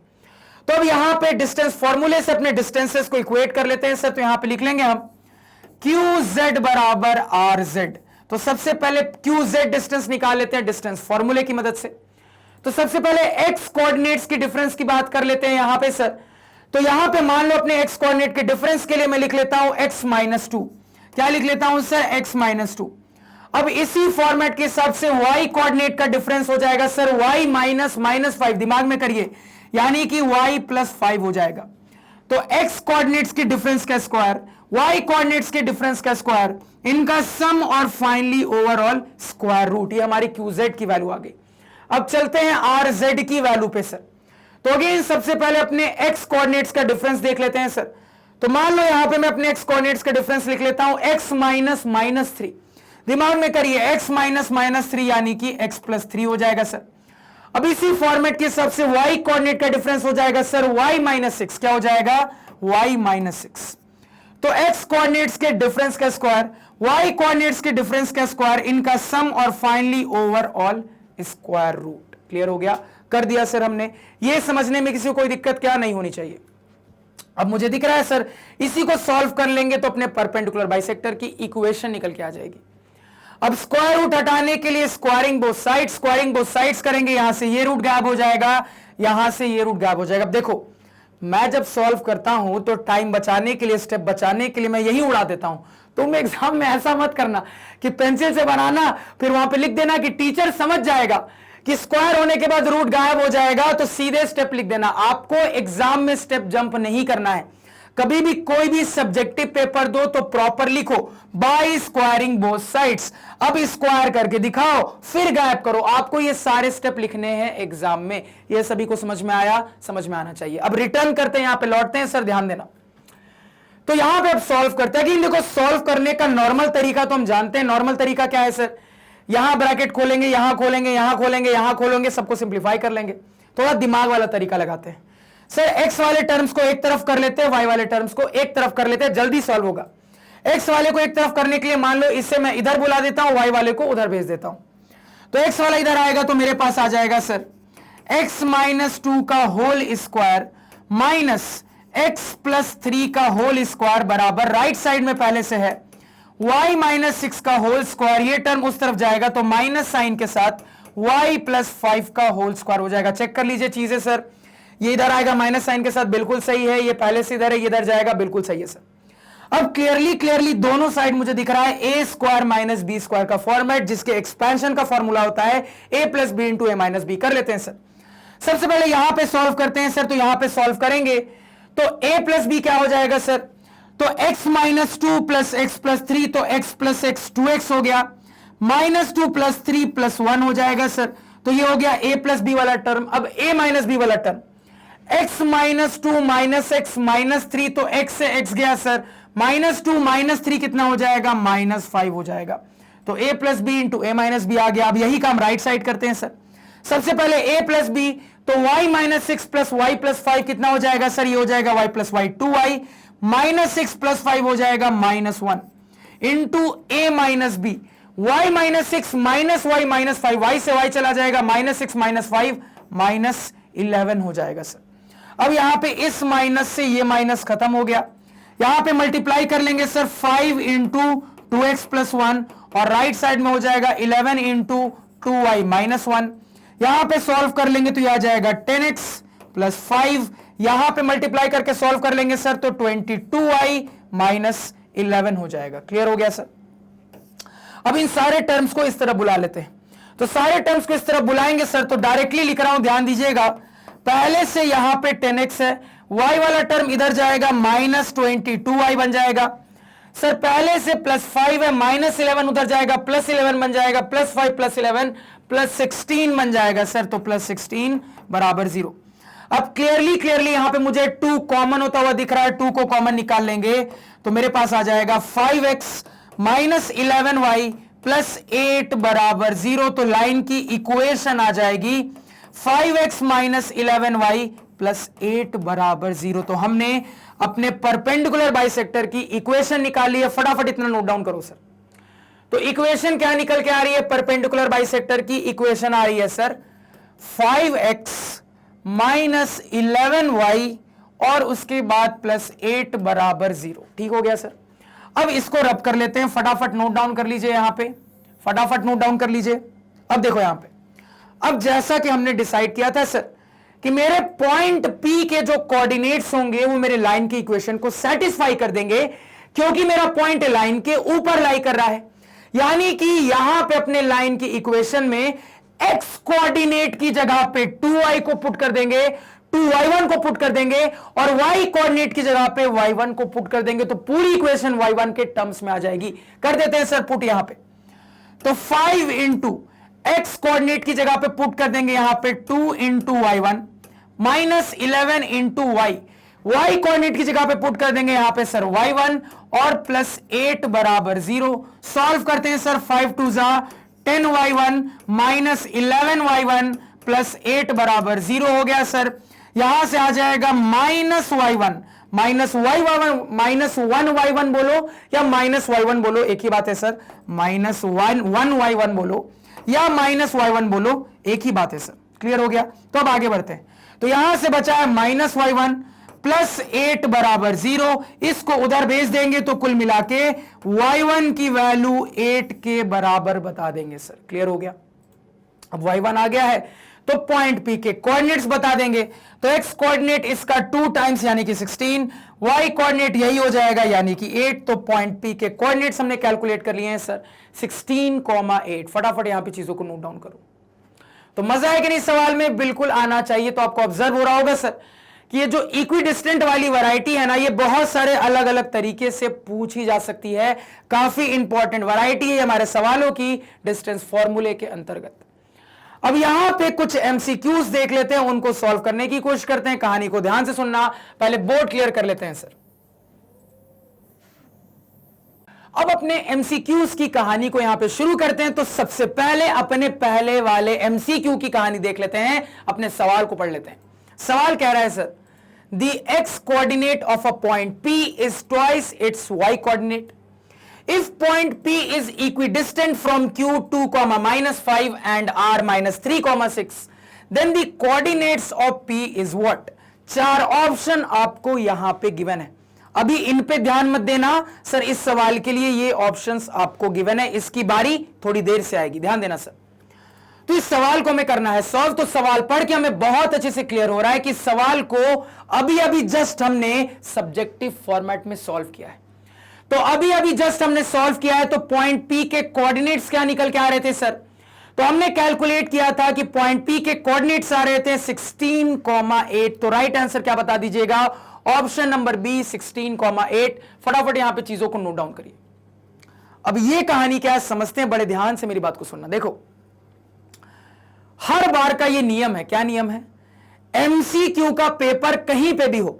तो अब यहां पे डिस्टेंस फॉर्मूले से अपने डिस्टेंसेस को इक्वेट कर लेते हैं सर। तो यहां पे लिख लेंगे हम QZ बराबर RZ। तो सबसे पहले QZ डिस्टेंस निकाल लेते हैं डिस्टेंस फॉर्मूले की मदद से। तो सबसे पहले x कोऑर्डिनेट्स की डिफरेंस की बात कर लेते हैं यहां पे सर। तो यहां पे मान लो अपने x कोऑर्डिनेट के डिफरेंस के लिए मैं लिख लेता हूं x-2। क्या लिख लेता हूं सर? x-2। अब इसी फॉर्मेट के हिसाब से y कोऑर्डिनेट का डिफरेंस हो जाएगा सर y -5। दिमाग में करिए, यानी कि y +5 हो जाएगा। तो x कोऑर्डिनेट्स के डिफरेंस का स्क्वायर, y कोऑर्डिनेट्स के डिफरेंस का स्क्वायर, इनका सम और फाइनली ओवरऑल स्क्वायर रूट। ये हमारी QZ की वैल्यू आ गई। अब चलते हैं RZ की वैल्यू पे सर। तो अगेन सबसे पहले अपने x कोऑर्डिनेट्स का डिफरेंस देख लेते हैं सर। तो मान लो यहां पे मैं अपने x कोऑर्डिनेट्स का डिफरेंस लिख लेता हूं x-3। दिमाग में करिए, x-3 यानी कि x + 3 हो जाएगा सर। अब इसी फॉर्मेट के हिसाब से y कोऑर्डिनेट का डिफरेंस हो जाएगा सर y-6। क्या हो जाएगा? y-6। तो x कोऑर्डिनेट्स के डिफरेंस का स्क्वायर, y कोऑर्डिनेट्स के डिफरेंस का स्क्वायर, इनका सम और finally overall square root. Clear हो गया? कर दिया सर हमने। ये समझने में किसी को कोई दिक्कत क्या नहीं होनी चाहिए। अब मुझे दिख रहा है सर, इसी को सॉल्व कर लेंगे तो अपने परपेंडिकुलर बाइसेक्टर की इक्वेशन निकल के आ जाएगी। अब स्क्वायर रूट हटाने के लिए स्क्वायरिंग बोथ साइड्स करेंगे। यहां से ये रूट गायब हो जाएगा, यहां से ये रूट गायब हो जाएगा। अब देखो, मैं जब सॉल्व करता हूं तो टाइम बचाने के लिए, स्टेप बचाने के लिए मैं यही उड़ा देता हूं। तुम एग्जाम में ऐसा मत करना कि पेंसिल से बनाना फिर वहां पे लिख देना कि टीचर समझ जाएगा कि स्क्वायर होने के बाद रूट गायब हो जाएगा, तो सीधे स्टेप लिख देना। आपको एग्जाम में स्टेप जंप नहीं करना है। कभी भी कोई भी सब्जेक्टिव पेपर दो तो प्रॉपर लिखो, बाय स्क्वायरिंग बोथ साइड्स। अब स्क्वायर करके दिखाओ, फिर गायब करो। आपको ये सारे स्टेप लिखने हैं एग्जाम में। ये सभी को समझ में आया? समझ में आना चाहिए। अब रिटर्न करते हैं, यहां पे लौटते हैं सर, ध्यान देना। तो यहां पे अब सॉल्व करते हैं कि देखो, सॉल्व करने का नॉर्मल तरीका तो हम जानते हैं। नॉर्मल तरीका क्या है सर? यहां ब्रैकेट खोलेंगे, यहां खोलेंगे, यहां खोलेंगे, यहां खोलेंगे, सबको सिंप्लीफाई कर लेंगे। थोड़ा दिमाग वाला तरीका लगाते हैं सर। x वाले टर्म्स को एक तरफ कर लेते हैं, y वाले टर्म्स को एक तरफ कर लेते हैं, जल्दी सॉल्व होगा। x वाले को एक तरफ करने के लिए मान लो इसे मैं इधर बुला देता हूं, y वाले को उधर भेज देता हूं। तो x वाला इधर आएगा तो मेरे पास आ जाएगा सर x-2 का होल स्क्वायर माइनस x + 3 का होल स्क्वायर बराबर, राइट साइड में पहले से है y-6 का होल स्क्वायर। ये टर्म उस तरफ जाएगा तो माइनस साइन के साथ y + 5 का होल स्क्वायर हो जाएगा। चेक कर लीजिए चीजें सर, ये इधर आएगा माइनस साइन के साथ, बिल्कुल सही है। ये पहले से इधर है, ये इधर जाएगा, बिल्कुल सही है सर। अब क्लियरली दोनों साइड मुझे दिख रहा है a² - b² का फॉर्मेट, जिसके एक्सपेंशन का फॉर्मूला होता है a + b × a - b। कर लेते हैं सर। सबसे पहले यहां पे सॉल्व करते हैं सर। तो यहां पे सॉल्व करेंगे तो a + b क्या हो जाएगा सर? तो x-2 + x + 3, तो x + x 2x हो गया, -2 + 3 + 1 हो जाएगा सर। तो ये हो गया a + b वाला टर्म। अब a - b वाला टर्म, x -2 - x -3, तो x से x गया सर, -2 - 3 कितना हो जाएगा? -5 हो जाएगा। तो a + b × a - b आ गया। अब यही काम राइट साइड करते हैं सर। सबसे पहले a + b, तो y-6 + y + 5 कितना हो जाएगा सर? ये हो जाएगा y + y 2y, -6 + 5 हो जाएगा -1 into a - b, y -6 - y - 5, y से y चला जाएगा, -6 - 5 -8 11 हो जाएगा सर। अब यहां पे इस माइनस से ये माइनस खत्म हो गया, यहां पे मल्टीप्लाई कर लेंगे सर 5 इंटू 2x प्लस 1 और राइट साइड में हो जाएगा 11 इंटू 2y माइनस 1। यहां पे सॉल्व कर लेंगे तो यह आ जाएगा 10x प्लस 5, यहां पे मल्टीप्लाई करके सॉल्व कर लेंगे सर तो 22y माइनस 11 हो जाएगा। क्लियर हो गया सर। अब इन सारे टर्म्स को इस तरह बुला लेते हैं, तो सारे टर्म्स को इस तरह बुलाएंगे सर तो डायरेक्टली लिख रहा हूं, ध्यान दीजिएगा। पहले से यहां पे 10x है, y वाला टर्म इधर जाएगा माइनस 22y बन जाएगा सर। पहले से प्लस 5 है, माइनस 11 उधर जाएगा, प्लस 11 बन जाएगा, प्लस 5 प्लस 11 प्लस 16 बन जाएगा सर, तो प्लस 16 बराबर 0। अब क्लियरली यहां पे मुझे 2 कॉमन होता हुआ दिख रहा है, 2 को कॉमन निकाल लेंगे तो मेरे पास आ जाएगा 5x माइनस 11y प्लस 8 बराबर 0। तो लाइन की इक्वेशन आ जाएगी 5x माइनस 11y प्लस 8 बराबर 0। तो हमने अपने परपेंडिकुलर बाइसेक्टर की इक्वेशन निकाली है। फटाफट इतना नोट डाउन करो सर। तो इक्वेशन क्या निकल के आ रही है? परपेंडिकुलर बाइसेक्टर की इक्वेशन आ रही है सर 5x माइनस 11y और उसके बाद प्लस 8 बराबर 0। ठीक हो गया सर। अब इसको रब कर लेते हैं, फटाफट नोट डाउन कर लीजिए, यहां पे फटाफट नोट डाउन कर लीजिए। अब देखो यहां पे, अब जैसा कि हमने डिसाइड किया था सर कि मेरे पॉइंट P के जो कोऑर्डिनेट्स होंगे वो मेरे लाइन की इक्वेशन को सेटिस्फाई कर देंगे, क्योंकि मेरा पॉइंट लाइन के ऊपर लाई कर रहा है। यानी कि यहां पे अपने लाइन की इक्वेशन में x कोऑर्डिनेट की जगह पे 2y को पुट कर देंगे, 2y1 को पुट कर देंगे और y कोऑर्डिनेट की जगह पे y1 को पुट कर देंगे, तो पूरी इक्वेशन y1 के टर्म्स में आ जाएगी। कर देते हैं सर पुट यहां पे, तो 5 इंटू x कोऑर्डिनेट की जगह पे पुट कर देंगे यहां पे 2 into y1 minus 11 into y coordinate की जगह पे पुट कर देंगे यहां पे सर y1 और प्लस 8 बराबर 0। सॉल्व करते हैं सर, 5 टू जा 10y1 माइनस 11y1 प्लस 8 बराबर 0 हो गया सर। यहां से आ जाएगा minus y1 minus minus 1y1 बोलो या माइनस y1 बोलो, एक ही बात है सर। माइनस 1y1 बोलो या माइनस y1 बोलो, एक ही बात है सर। क्लियर हो गया। तो अब आगे बढ़ते हैं, तो यहां से बचा है माइनस y1 प्लस 8 बराबर 0। इसको उधर भेज देंगे तो कुल मिला के y1 की वैल्यू 8 के बराबर बता देंगे सर। क्लियर हो गया। अब y1 आ गया है तो पॉइंट P के कोऑर्डिनेट्स बता देंगे, तो x कोऑर्डिनेट इसका 2 टाइम्स यानी कि 16, y कोऑर्डिनेट यही हो जाएगा यानी कि 8। तो पॉइंट P के कोऑर्डिनेट्स हमने कैलकुलेट कर लिए हैं सर 16,8। फटाफट यहां पे चीजों को नोट डाउन करो। तो मजा है कि नहीं? सवाल में बिल्कुल आना चाहिए। तो आपको ऑब्जर्व हो रहा होगा सर कि ये जो इक्विडिस्टेंट वाली वैरायटी है ना, ये बहुत सारे अलग अलग तरीके से पूछी जा सकती है। काफी इंपॉर्टेंट वैरायटी है हमारे सवालों की डिस्टेंस फॉर्मूले के अंतर्गत। अब यहां पे कुछ एमसीक्यूज देख लेते हैं, उनको सॉल्व करने की कोशिश करते हैं। कहानी को ध्यान से सुनना, पहले बोर्ड क्लियर कर लेते हैं सर। अब अपने एमसीक्यूज की कहानी को यहां पे शुरू करते हैं। तो सबसे पहले अपने पहले वाले एमसीक्यू की कहानी देख लेते हैं, अपने सवाल को पढ़ लेते हैं। सवाल कह रहा है sir the x coordinate of a point P is twice its y coordinate. If point P is equidistant from Q 2, -5 and R -3, 6, then the coordinates of P is what? 4 option आपको यहां पे गिवन है। अभी इन पे ध्यान मत देना sir, इस सवाल के लिए ये ऑप्शंस आपको गिवन है, इसकी बारी थोड़ी देर से आएगी, ध्यान देना सर। तो इस सवाल को हमें करना है सॉल्व। तो सवाल पढ़ के हमें बहुत अच्छे से क्लियर हो रहा है कि सवाल को अभी अभी जस्ट हमने सब्जेक्टिव फॉर्मेट में सॉल्व किया है। तो अभी अभी जस्ट हमने सॉल्व किया है। तो पॉइंट P के कोऑर्डिनेट्स क्या निकल के आ रहे थे सर? तो हमने कैलकुलेट किया था कि पॉइंट P के कोऑर्डिनेट्स आ रहे थे 16,8। तो राइट आंसर क्या बता दीजिएगा? Option number B 16,8। फटाफट यहां पे चीजों को नोट डाउन करिए। अब ये कहानी क्या है समझते हैं, बड़े ध्यान से मेरी बात को सुनना। देखो हर बार का ये नियम है, क्या नियम है? एमसीक्यू का पेपर कहीं पे भी हो,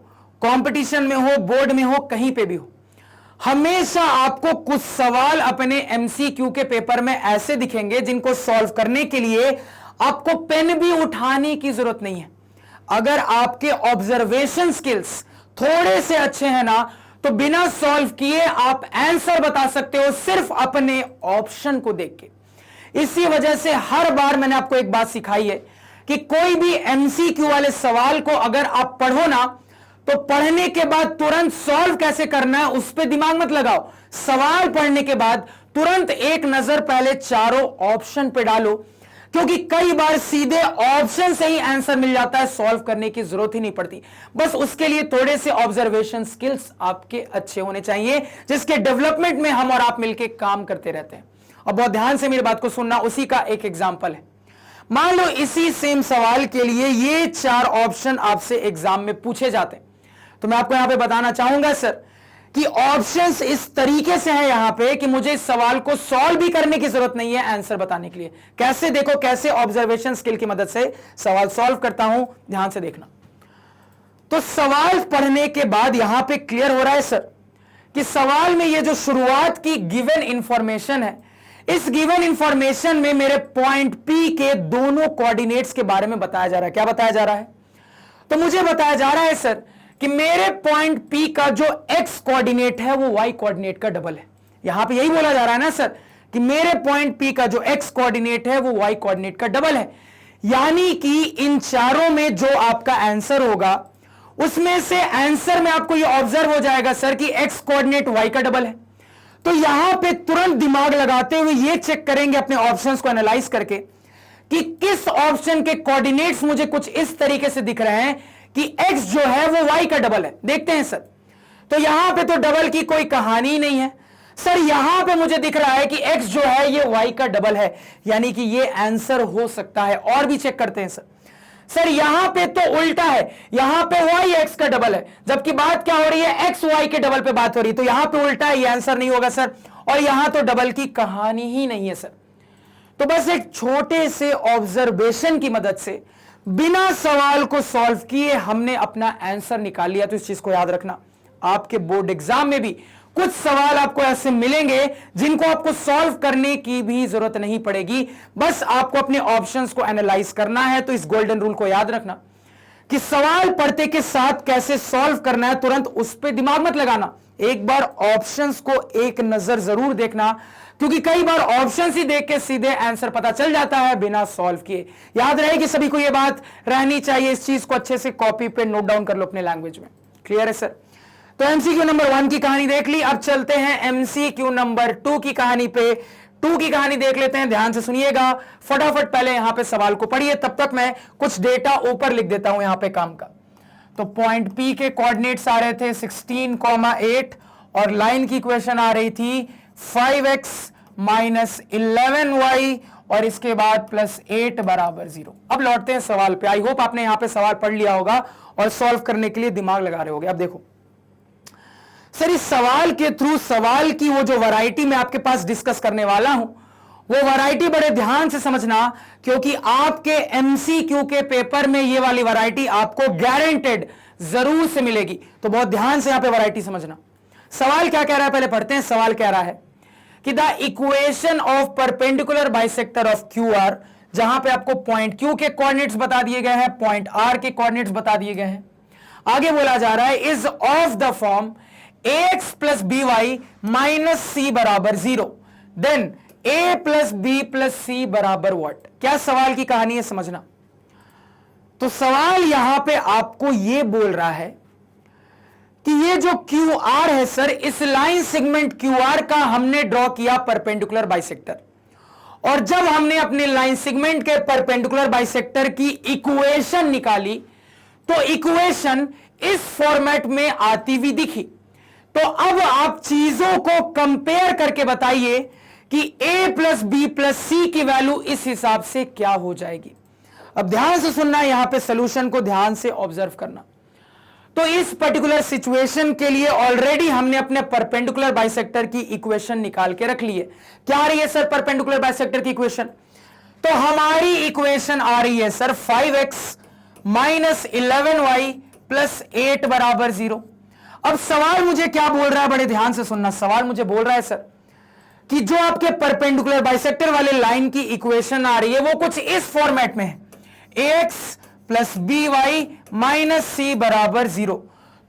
कंपटीशन में हो, बोर्ड में हो, कहीं पे भी हो, हमेशा आपको कुछ सवाल अपने एमसीक्यू के पेपर में ऐसे दिखेंगे जिनको सॉल्व करने के लिए आपको पेन भी उठाने की जरूरत नहीं है। अगर आपके ऑब्जर्वेशन स्किल्स थोड़े से अच्छे हैं ना, तो बिना सॉल्व किए आप आंसर बता सकते हो सिर्फ अपने ऑप्शन को देख के। इसी वजह से हर बार मैंने आपको एक बात सिखाई है कि कोई भी एमसीक्यू वाले सवाल को अगर आप पढ़ो ना, तो पढ़ने के बाद तुरंत सॉल्व कैसे करना है उस पर दिमाग मत लगाओ। सवाल पढ़ने के बाद तुरंत एक नजर पहले चारों ऑप्शन पे डालो, क्योंकि कई बार सीधे ऑप्शन से ही आंसर मिल जाता है, सॉल्व करने की जरूरत ही नहीं पड़ती। बस उसके लिए थोड़े से ऑब्जर्वेशन स्किल्स आपके अच्छे होने चाहिए, जिसके डेवलपमेंट में हम और आप मिलकर काम करते रहते हैं। और बहुत ध्यान से मेरी बात को सुनना, उसी का एक एग्जाम्पल है। मान लो इसी सेम सवाल के लिए ये 4 ऑप्शन आपसे एग्जाम में पूछे जाते हैं, तो मैं आपको यहां पे बताना चाहूंगा सर कि ऑप्शंस इस तरीके से है यहां पे कि मुझे इस सवाल को सॉल्व भी करने की जरूरत नहीं है आंसर बताने के लिए। कैसे? देखो कैसे ऑब्जर्वेशन स्किल की मदद से सवाल सॉल्व करता हूं, ध्यान से देखना। तो सवाल पढ़ने के बाद यहां पे क्लियर हो रहा है सर कि सवाल में ये जो शुरुआत की गिवन इंफॉर्मेशन है, इस गिवन इंफॉर्मेशन में मेरे पॉइंट P के दोनों कोऑर्डिनेट्स के बारे में बताया जा रहा है। क्या बताया जा रहा है? तो मुझे बताया जा रहा है सर कि मेरे पॉइंट P का जो x कोऑर्डिनेट है वो y कोऑर्डिनेट का डबल है। यहां पे यही बोला जा रहा है ना सर कि मेरे पॉइंट P का जो x कोऑर्डिनेट है वो y कोऑर्डिनेट का डबल है। यानी कि इन चारों में जो आपका आंसर होगा उसमें से आंसर में आपको ये ऑब्जर्व हो जाएगा सर कि x कोऑर्डिनेट y का डबल है। तो यहां पे तुरंत दिमाग लगाते हुए ये चेक करेंगे अपने ऑप्शंस को एनालाइज करके कि किस ऑप्शन के कोऑर्डिनेट्स मुझे कुछ इस तरीके से दिख रहे हैं कि x जो है वो y का डबल है। देखते हैं सर, तो यहां पे तो डबल की कोई कहानी ही नहीं है सर। यहां पे मुझे दिख रहा है कि x जो है ये y का डबल है, यानी कि ये आंसर हो सकता है। और भी चेक करते हैं सर यहां पे तो उल्टा है, यहां पे y x का डबल है, जबकि बात क्या हो रही है, x y के डबल पे बात हो रही है। तो यहां पे उल्टा है, ये आंसर नहीं होगा सर। और यहां तो डबल की कहानी ही नहीं है सर। तो बस एक छोटे से ऑब्जर्वेशन की मदद से बिना सवाल को सॉल्व किए हमने अपना आंसर निकाल लिया। तो इस चीज को याद रखना, आपके बोर्ड एग्जाम में भी कुछ सवाल आपको ऐसे मिलेंगे जिनको आपको सॉल्व करने की भी जरूरत नहीं पड़ेगी, बस आपको अपने ऑप्शंस को एनालाइज करना है। तो इस गोल्डन रूल को याद रखना कि सवाल पढ़ते के साथ कैसे सॉल्व करना है, तुरंत उस पर दिमाग मत लगाना। एक बार ऑप्शंस को एक नजर जरूर देखना, क्योंकि कई बार ऑप्शंस ही देख के सीधे आंसर पता चल जाता है बिना सॉल्व किए। याद रहे कि सभी को यह बात रहनी चाहिए। इस चीज को अच्छे से कॉपी पे नोट डाउन कर लो अपने लैंग्वेज में। क्लियर है सर? तो एमसीक्यू नंबर 1 की कहानी देख ली। अब चलते हैं एमसीक्यू नंबर 2 की कहानी पे। 2 की कहानी देख लेते हैं, ध्यान से सुनिएगा। फटाफट पहले यहां पे सवाल को पढ़िए, तब तक मैं कुछ डेटा ऊपर लिख देता हूं यहां पे काम का। तो पॉइंट P के कोऑर्डिनेट्स आ रहे थे 16,8 और लाइन की इक्वेशन आ रही थी 5x माइनस 11y और इसके बाद प्लस 8 बराबर 0। अब लौटते हैं सवाल पे। आई होप आपने यहां पे सवाल पढ़ लिया होगा और सॉल्व करने के लिए दिमाग लगा रहे होगे। अब देखो सर, इस सवाल के थ्रू सवाल की वो जो वैरायटी मैं आपके पास डिस्कस करने वाला हूं, वो वैरायटी बड़े ध्यान से समझना, क्योंकि आपके एमसीक्यू के पेपर में ये वाली वैरायटी आपको गारंटेड जरूर से मिलेगी। तो बहुत ध्यान से यहां पे वैरायटी समझना। सवाल क्या कह रहा है, पहले पढ़ते हैं। सवाल कह रहा है कि the equation of perpendicular bisector of Q R, जहां पे आपको पॉइंट क्यू के कोऑर्डिनेट्स बता दिए गए हैं, पॉइंट आर के कोऑर्डिनेट्स बता दिए गए हैं। आगे बोला जा रहा है is of the form ax plus by minus c बराबर 0, then a plus b plus c बराबर व्हाट। क्या सवाल की कहानी है, समझना। तो सवाल यहां पे आपको यह बोल रहा है कि ये जो क्यू आर है सर, इस लाइन सेगमेंट क्यू आर का हमने ड्रॉ किया परपेंडिकुलर बाइसेक्टर, और जब हमने अपने लाइन सेगमेंट के परपेंडिकुलर बाइसेक्टर की इक्वेशन निकाली तो इक्वेशन इस फॉर्मेट में आती हुई दिखी। तो अब आप चीजों को कंपेयर करके बताइए कि a प्लस बी प्लस सी की वैल्यू इस हिसाब से क्या हो जाएगी। अब ध्यान से सुनना, यहां पे सॉल्यूशन को ध्यान से ऑब्जर्व करना। तो इस पर्टिकुलर सिचुएशन के लिए ऑलरेडी हमने अपने परपेंडिकुलर बाइसेक्टर की इक्वेशन निकाल के रख ली है। क्या आ रही है सर परपेंडिकुलर बाइसेक्टर की इक्वेशन? तो हमारी इक्वेशन आ रही है sir 5x minus 11y plus 8 बराबर 0। अब सवाल मुझे क्या बोल रहा है, बड़े ध्यान से सुनना। सवाल मुझे बोल रहा है सर कि जो आपके परपेंडिकुलर बाइसेक्टर वाले लाइन की इक्वेशन आ रही है वो कुछ इस फॉर्मेट में है, ax plus B Y minus C बराबर 0।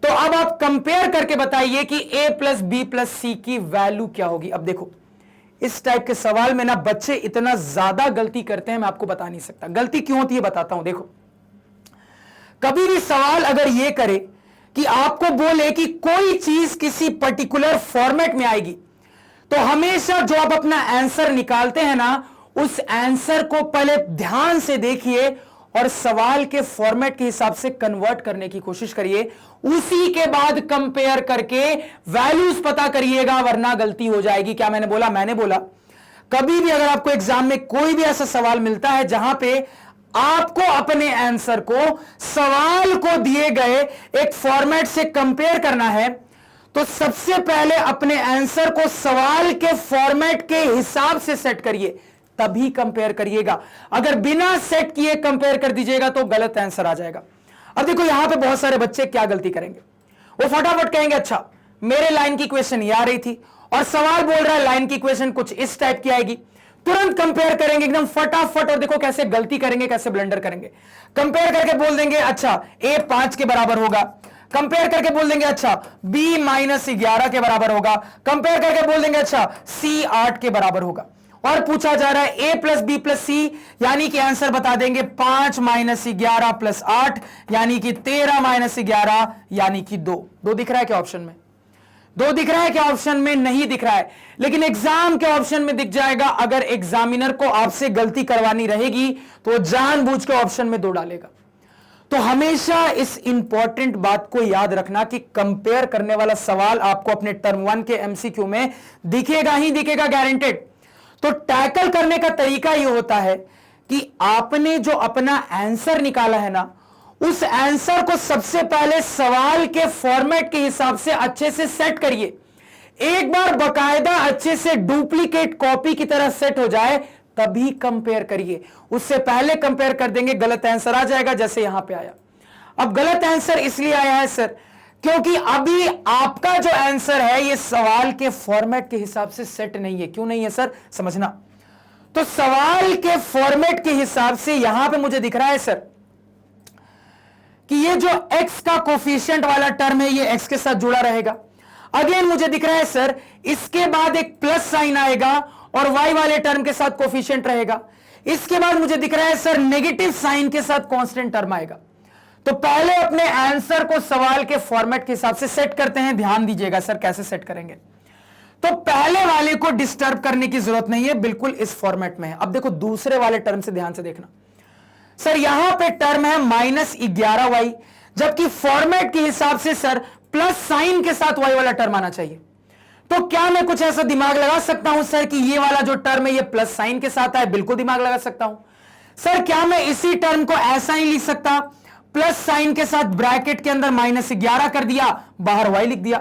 तो अब आप कंपेयर करके बताइए कि a प्लस बी प्लस सी की वैल्यू क्या होगी। अब देखो इस टाइप के सवाल में ना बच्चे इतना ज्यादा गलती करते हैं, मैं आपको बता नहीं सकता। गलती क्यों होती है बताता हूं। देखो, कभी भी सवाल अगर यह करे कि आपको बोले कि कोई चीज किसी पर्टिकुलर फॉर्मेट में आएगी, तो हमेशा जो आप अपना आंसर निकालते हैं ना, उस आंसर को पहले ध्यान से देखिए और सवाल के फॉर्मेट के हिसाब से कन्वर्ट करने की कोशिश करिए। उसी के बाद कंपेयर करके वैल्यूज पता करिएगा, वरना गलती हो जाएगी। क्या मैंने बोला? मैंने बोला कभी भी अगर आपको एग्जाम में कोई भी ऐसा सवाल मिलता है जहां पे आपको अपने आंसर को सवाल को दिए गए एक फॉर्मेट से कंपेयर करना है, तो सबसे पहले अपने आंसर को सवाल के फॉर्मेट के हिसाब से सेट करिए, तभी कंपेयर करिएगा। अगर बिना सेट किए कंपेयर कर दीजिएगा तो गलत आंसर आ जाएगा। अब देखो यहां पे बहुत सारे बच्चे क्या गलती करेंगे, वो फटाफट कहेंगे अच्छा मेरे लाइन की क्वेश्चन ये आ रही थी और सवाल बोल रहा है लाइन की क्वेश्चन कुछ इस टाइप की आएगी, तुरंत कंपेयर करेंगे एकदम फटाफट। और देखो कैसे गलती करेंगे, कैसे ब्लंडर करेंगे। कंपेयर करके बोल देंगे अच्छा a 5 के बराबर होगा, कंपेयर करके बोल देंगे अच्छा b -11 के बराबर होगा, कंपेयर करके बोल देंगे अच्छा c 8 के बराबर होगा। और पूछा जा रहा है a + b + c, यानी कि आंसर बता देंगे 5 - 11 + 8 यानी कि 13 - 11 यानी कि 2। 2 दिख रहा है क्या ऑप्शन में? 2 दिख रहा है क्या ऑप्शन में? नहीं दिख रहा है, लेकिन एग्जाम के ऑप्शन में दिख जाएगा। अगर एग्जामिनर को आपसे गलती करवानी रहेगी तो जानबूझ के ऑप्शन में 2 डालेगा। तो हमेशा इस इंपॉर्टेंट बात को याद रखना कि कंपेयर करने वाला सवाल आपको अपने टर्म 1 के एमसीक्यू में दिखेगा ही दिखेगा, गारंटेड। तो टैकल करने का तरीका यह होता है कि आपने जो अपना आंसर निकाला है ना, उस आंसर को सबसे पहले सवाल के फॉर्मेट के हिसाब से अच्छे से सेट करिए। एक बार बकायदा अच्छे से डुप्लीकेट कॉपी की तरह सेट हो जाए तभी कंपेयर करिए। उससे पहले कंपेयर कर देंगे गलत आंसर आ जाएगा, जैसे यहां पे आया। अब गलत आंसर इसलिए आया है सर क्योंकि अभी आपका जो आंसर है ये सवाल के फॉर्मेट के हिसाब से सेट नहीं है। क्यों नहीं है सर? समझना। तो सवाल के फॉर्मेट के हिसाब से यहां पे मुझे दिख रहा है सर कि ये जो x का कोफिशिएंट वाला टर्म है ये x के साथ जुड़ा रहेगा। अगेन मुझे दिख रहा है सर इसके बाद एक प्लस साइन आएगा और y वाले टर्म के साथ कोफिशिएंट रहेगा। इसके बाद मुझे दिख रहा है सर नेगेटिव साइन के साथ कांस्टेंट टर्म आएगा। तो पहले अपने आंसर को सवाल के फॉर्मेट के हिसाब से सेट करते हैं। ध्यान दीजिएगा सर कैसे सेट करेंगे। तो पहले वाले को डिस्टर्ब करने की जरूरत नहीं है, बिल्कुल इस फॉर्मेट में है। अब देखो दूसरे वाले टर्म से ध्यान से देखना। सर यहां पे टर्म है -11y, जबकि फॉर्मेट के हिसाब से सर प्लस साइन के साथ y वाला टर्म आना चाहिए। तो क्या मैं कुछ ऐसा दिमाग लगा सकता हूं सर कि ये वाला जो टर्म है ये प्लस साइन के साथ है? बिल्कुल दिमाग लगा सकता हूं। सर क्या मैं इसी टर्म को ऐसा ही लिख सकता, प्लस साइन के साथ ब्रैकेट के अंदर -11 कर दिया, बाहर y लिख दिया।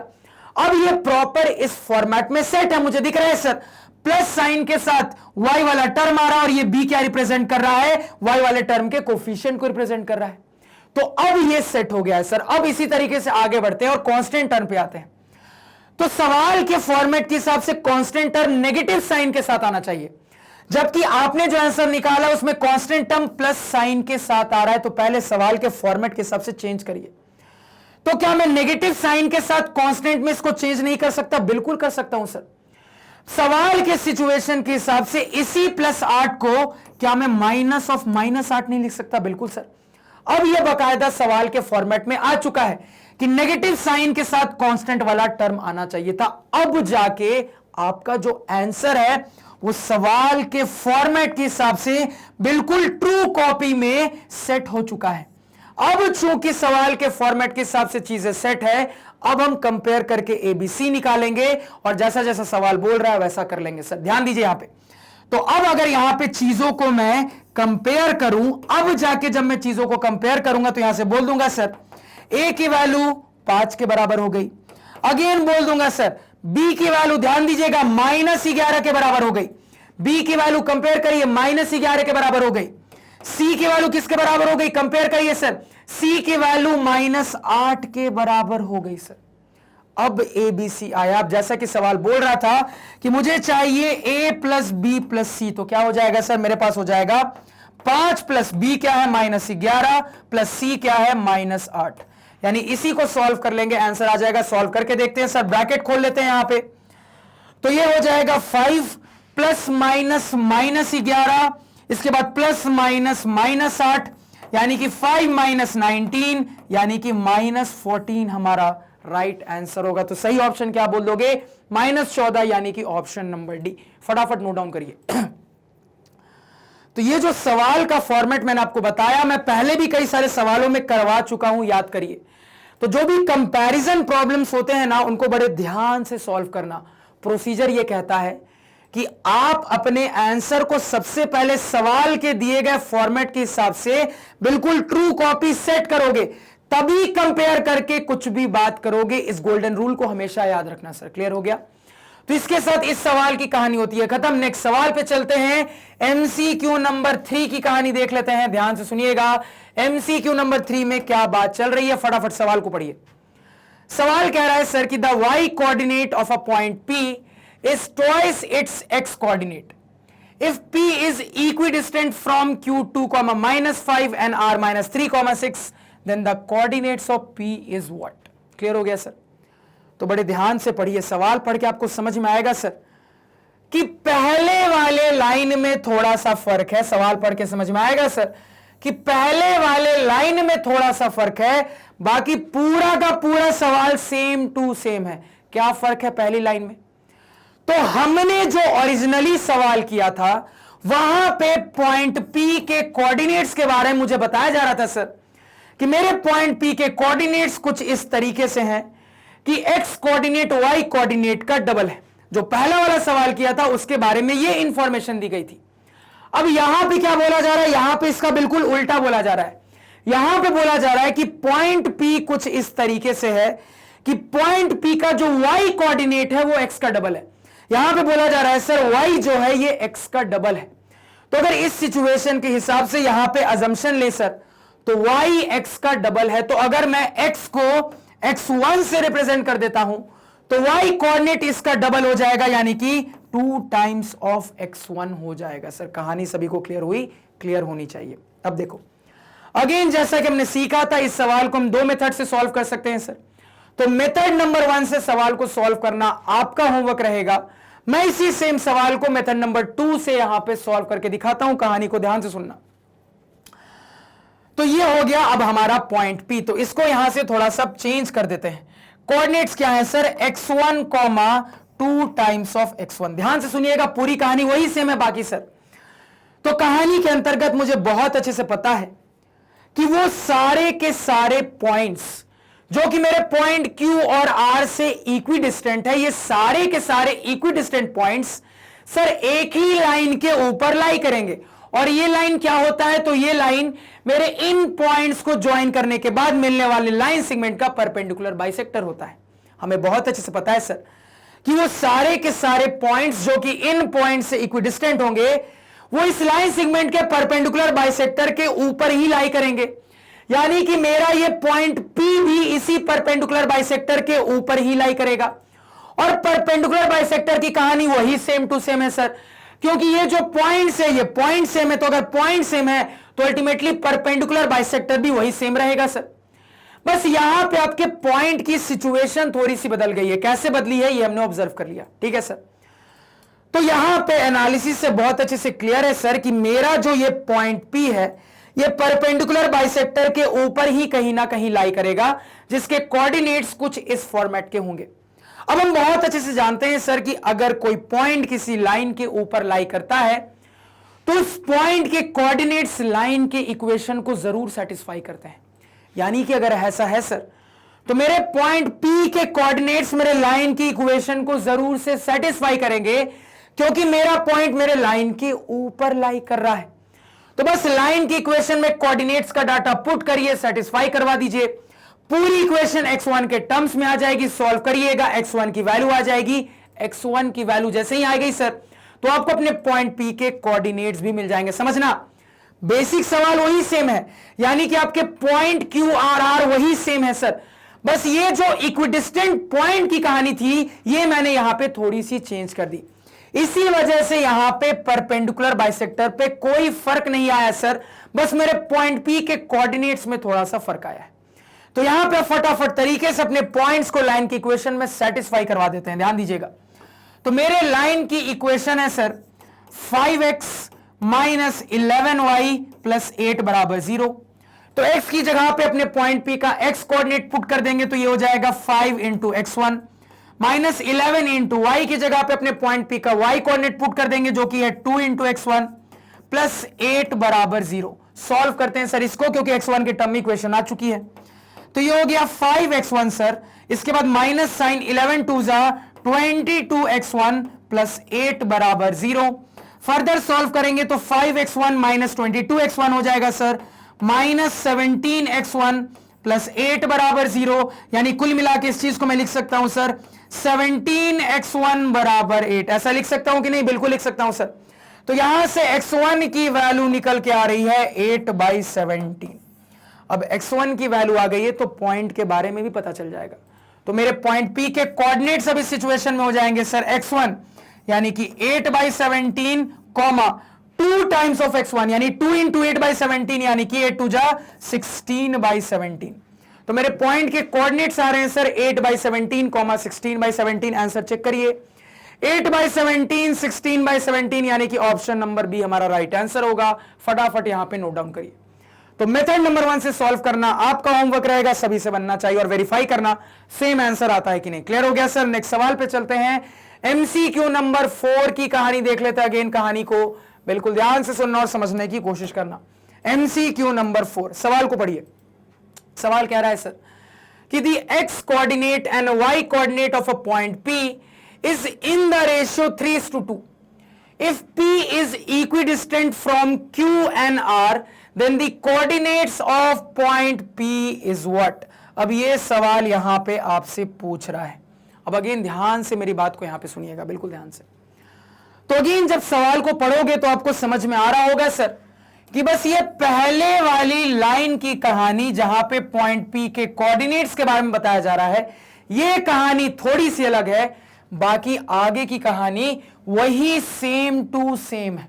अब ये प्रॉपर इस फॉर्मेट में सेट है। मुझे दिख रहा है सर प्लस साइन के साथ y वाला टर्म आ रहा है और ये b क्या रिप्रेजेंट कर रहा है? y वाले टर्म के कोफिशिएंट को रिप्रेजेंट कर रहा है। तो अब ये सेट हो गया है सर। अब इसी तरीके से आगे बढ़ते हैं और कांस्टेंट टर्म पे आते हैं। तो सवाल के फॉर्मेट के हिसाब से कांस्टेंट टर्म नेगेटिव साइन के साथ आना चाहिए, जबकि आपने जो आंसर निकाला उसमें कांस्टेंट टर्म प्लस साइन के साथ आ रहा है। तो पहले सवाल के फॉर्मेट के हिसाब से चेंज करिए। तो क्या मैं नेगेटिव साइन के साथ कांस्टेंट में इसको चेंज नहीं कर सकता? बिल्कुल कर सकता हूं सर। सवाल के सिचुएशन के हिसाब से इसी +8 को क्या मैं -8 नहीं लिख सकता? बिल्कुल सर। अब यह बकायदा सवाल के फॉर्मेट में आ चुका है कि नेगेटिव साइन के साथ कांस्टेंट वाला टर्म आना चाहिए था। अब जाके आपका जो आंसर है वो सवाल के फॉर्मेट के हिसाब से बिल्कुल ट्रू कॉपी में सेट हो चुका है। अब चूंकि सवाल के फॉर्मेट के हिसाब से चीजें सेट है, अब हम कंपेयर करके ABC निकालेंगे और जैसा जैसा सवाल बोल रहा है वैसा कर लेंगे। सर ध्यान दीजिए यहां पे। तो अब अगर यहां पे चीजों को मैं कंपेयर करूं, अब जाके जब मैं चीजों को कंपेयर करूंगा तो यहां से बोल दूंगा सर A की वैल्यू 5 के बराबर हो गई। अगेन बोल दूंगा सर B की वैल्यू ध्यान दीजिएगा -11 के बराबर हो गई। B की वैल्यू कंपेयर करिए -11 के बराबर हो गई। C की वैल्यू किसके बराबर हो गई? कंपेयर करिए सर, C की वैल्यू -8 के बराबर हो गई सर। अब ABC आया। अब जैसा कि सवाल बोल रहा था कि मुझे चाहिए A + B + C, तो क्या हो जाएगा सर? मेरे पास हो जाएगा 5 + B क्या है -11 + C क्या है -8। यानी इसी को सॉल्व कर लेंगे, आंसर आ जाएगा। सॉल्व करके देखते हैं सर। ब्रैकेट खोल लेते हैं यहां पे। तो ये हो जाएगा 5 प्लस माइनस माइनस 11, इसके बाद प्लस माइनस माइनस 8, यानी कि 5 माइनस 19 यानी कि -14 हमारा राइट आंसर होगा। तो सही ऑप्शन क्या बोल दोगे? -14 यानी कि ऑप्शन नंबर डी। फटाफट नोट डाउन करिए। तो ये जो सवाल का फॉर्मेट मैंने आपको बताया, मैं पहले भी कई सारे सवालों में करवा चुका हूं, याद करिए। तो जो भी कंपैरिजन प्रॉब्लम्स होते हैं ना, उनको बड़े ध्यान से सॉल्व करना। प्रोसीजर ये कहता है कि आप अपने आंसर को सबसे पहले सवाल के दिए गए फॉर्मेट के हिसाब से बिल्कुल ट्रू कॉपी सेट करोगे, तभी कंपेयर करके कुछ भी बात करोगे। इस गोल्डन रूल को हमेशा याद रखना सर। क्लियर हो गया? तो इसके साथ इस सवाल की कहानी होती है खत्म। नेक्स्ट सवाल पे चलते हैं। एमसीक्यू नंबर 3 की कहानी देख लेते हैं। ध्यान से सुनिएगा, एमसीक्यू नंबर 3 में क्या बात चल रही है। फटाफट सवाल को पढ़िए। सवाल कह रहा है सर कि the y coordinate of a point P is twice its x coordinate. If P is equidistant from Q2, -5 and R -3, then the coordinates of P is what? Clear हो गया सर? तो बड़े ध्यान से पढ़िए, सवाल पढ़ के आपको समझ में आएगा सर कि पहले वाले लाइन में थोड़ा सा फर्क है। सवाल पढ़ के समझ में आएगा सर कि पहले वाले लाइन में थोड़ा सा फर्क है, बाकी पूरा का पूरा सवाल सेम टू सेम है। क्या फर्क है पहली लाइन में? तो हमने जो ओरिजिनली सवाल किया था वहां पे पॉइंट P के कोऑर्डिनेट्स के बारे में मुझे बताया जा रहा था सर कि मेरे पॉइंट P के कोऑर्डिनेट्स कुछ इस तरीके से हैं कि x कोऑर्डिनेट y कोऑर्डिनेट का डबल है। जो पहला वाला सवाल किया था उसके बारे में ये इंफॉर्मेशन दी गई थी। अब यहां पे क्या बोला जा रहा है? यहां पे इसका बिल्कुल उल्टा बोला जा रहा है। यहां पे बोला जा रहा है कि पॉइंट P कुछ इस तरीके से है कि पॉइंट P का जो y कोऑर्डिनेट है वो x का डबल है। यहां पे बोला जा रहा है सर y जो है ये x का डबल है। तो अगर इस सिचुएशन के हिसाब से यहां पे अजम्पशन ले सर, तो y x का डबल है। तो अगर मैं x को x1 से रिप्रेजेंट कर देता हूं तो y कोऑर्डिनेट इसका डबल हो जाएगा, यानी कि 2 टाइम्स ऑफ x1 हो जाएगा। सर कहानी सभी को क्लियर हुई? क्लियर होनी चाहिए। अब देखो अगेन, जैसा कि हमने सीखा था, इस सवाल को हम 2 मेथड से सॉल्व कर सकते हैं सर। तो मेथड नंबर 1 से सवाल को सॉल्व करना आपका होमवर्क रहेगा। मैं इसी सेम सवाल को मेथड नंबर 2 से यहां पे सॉल्व करके दिखाता हूं। कहानी को ध्यान से सुनना। तो ये हो गया अब हमारा पॉइंट P। तो इसको यहां से थोड़ा सा चेंज कर देते हैं। कोऑर्डिनेट्स क्या है sir? x1, 2 times of x1। ध्यान से सुनिएगा, पूरी कहानी वही सेम है बाकी सर। तो कहानी के अंतर्गत मुझे बहुत अच्छे से पता है कि वो सारे के सारे पॉइंट्स जो कि मेरे पॉइंट Q और R से इक्विडिस्टेंट है, ये सारे के सारे इक्विडिस्टेंट पॉइंट्स सर एक ही लाइन के ऊपर लाई करेंगे। और ये लाइन क्या होता है? तो ये लाइन मेरे इन पॉइंट्स को ज्वाइन करने के बाद मिलने वाले लाइन सेगमेंट का परपेंडिकुलर बाइसेक्टर होता है। हमें बहुत अच्छे से पता है सर कि वो सारे के सारे पॉइंट्स जो कि इन पॉइंट से इक्विडिस्टेंट होंगे वो इस लाइन सेगमेंट के परपेंडिकुलर बाइसेक्टर के ऊपर ही लाई करेंगे। यानी कि मेरा ये पॉइंट P भी इसी परपेंडिकुलर बाइसेक्टर के ऊपर ही लाई करेगा। और परपेंडिकुलर बाइसेक्टर की कहानी वही सेम टू सेम है सर, क्योंकि ये जो पॉइंट्स है ये पॉइंट सेम है। तो अगर पॉइंट सेम है तो अल्टीमेटली परपेंडिकुलर बाइसेक्टर भी वही सेम रहेगा सर। बस यहां पे आपके पॉइंट की सिचुएशन थोड़ी सी बदल गई है। कैसे बदली है ये हमने ऑब्जर्व कर लिया। ठीक है सर। तो यहां पे एनालिसिस से बहुत अच्छे से क्लियर है सर कि मेरा जो ये पॉइंट P है ये परपेंडिकुलर बाइसेक्टर के ऊपर ही कहीं ना कहीं लाई करेगा, जिसके कोऑर्डिनेट्स कुछ इस फॉर्मेट के होंगे। अब हम बहुत अच्छे से जानते हैं सर कि अगर कोई पॉइंट किसी लाइन के ऊपर लाई करता है तो उस पॉइंट के कोऑर्डिनेट्स लाइन के इक्वेशन को जरूर सेटिस्फाई करते हैं। यानी कि अगर ऐसा है सर तो मेरे पॉइंट P के कोऑर्डिनेट्स मेरे लाइन की इक्वेशन को जरूर से सेटिस्फाई करेंगे, क्योंकि मेरा पॉइंट मेरे लाइन के ऊपर लाई कर रहा है। तो बस लाइन की इक्वेशन में कोऑर्डिनेट्स का डाटा पुट करिए, सेटिस्फाई करवा दीजिए। पूरी इक्वेशन x1 के टर्म्स में आ जाएगी। सॉल्व करिएगा, x1 की वैल्यू आ जाएगी। x1 की वैल्यू जैसे ही आ गई सर तो आपको अपने पॉइंट P के कोऑर्डिनेट्स भी मिल जाएंगे। समझना, बेसिक सवाल वही सेम है, यानी कि आपके पॉइंट Q और R वही सेम है सर। बस ये जो इक्विडिस्टेंट पॉइंट की कहानी थी ये मैंने यहां पे थोड़ी सी चेंज कर दी। इसी वजह से यहां पे परपेंडिकुलर बाइसेक्टर पे कोई फर्क नहीं आया सर, बस मेरे पॉइंट P के कोऑर्डिनेट्स में थोड़ा सा फर्क आया है। तो यहां पे फटाफट तरीके से अपने पॉइंट्स को लाइन की इक्वेशन में सेटिस्फाई करवा देते हैं। ध्यान दीजिएगा। तो मेरे लाइन की इक्वेशन है sir 5x minus 11y plus 8 बराबर 0। तो x की जगह पे अपने पॉइंट P का x कोऑर्डिनेट पुट कर देंगे तो ये हो जाएगा 5 into x1 minus 11 into y की जगह पे अपने पॉइंट P का y कोऑर्डिनेट पुट कर देंगे जो कि है 2 इंटू x1 प्लस 8 बराबर 0। सॉल्व करते हैं सर इसको क्योंकि x1 की टर्म इक्वेशन आ चुकी है। तो ये हो गया 5x1 सर, इसके बाद माइनस साइन 11 टू जा 22x1 प्लस 8 बराबर 0। फर्दर सॉल्व करेंगे तो 5x1 माइनस 22x1 हो जाएगा सर माइनस 17x1 प्लस 8 बराबर 0, यानी कुल मिला के इस चीज को मैं लिख सकता हूं सर 17x1 बराबर 8। ऐसा लिख सकता हूं कि नहीं? बिल्कुल लिख सकता हूं सर। तो यहां से x1 की वैल्यू निकल के आ रही है 8/17। अब x1 की वैल्यू आ गई है तो पॉइंट के बारे में भी पता चल जाएगा। तो मेरे पॉइंट P के कोऑर्डिनेट्स अब इस सिचुएशन में हो जाएंगे सर x1 यानी कि 8/17 कॉमा 2 टाइम्स ऑफ x1 यानी 2 इंटू 8/17 यानी कि 8 2 जा 16/17। तो मेरे पॉइंट के कोऑर्डिनेट्स आ रहे हैं सर 8/17 कॉमा 16/17। आंसर चेक करिए 8/17 16/17 यानी कि ऑप्शन नंबर बी हमारा राइट आंसर होगा। फटाफट यहां पे नोट डाउन करिए। तो मेथड नंबर 1 से सॉल्व करना आपका होमवर्क रहेगा, सभी से बनना चाहिए और वेरीफाई करना सेम आंसर आता है कि नहीं। क्लियर हो गया सर? नेक्स्ट सवाल पे चलते हैं। एमसीक्यू नंबर 4 की कहानी देख लेते हैं। अगेन कहानी को बिल्कुल ध्यान से सुनना और समझने की कोशिश करना। एमसीक्यू नंबर 4, सवाल को पढ़िए। सवाल कह रहा है सर कि the X coordinate and Y coordinate of a point P is in the ratio 3:2. If P is equidistant from Q and R, then the coordinates of point P is what? अब ये सवाल यहां पे आपसे पूछ रहा है। अब अगेन ध्यान से मेरी बात को यहां पे सुनिएगा, बिल्कुल ध्यान से। तो अगेन जब सवाल को पढ़ोगे तो आपको समझ में आ रहा होगा सर कि बस ये पहले वाली लाइन की कहानी जहां पे पॉइंट P के कोऑर्डिनेट्स के बारे में बताया जा रहा है, ये कहानी थोड़ी सी अलग है, बाकी आगे की कहानी वही सेम टू सेम है।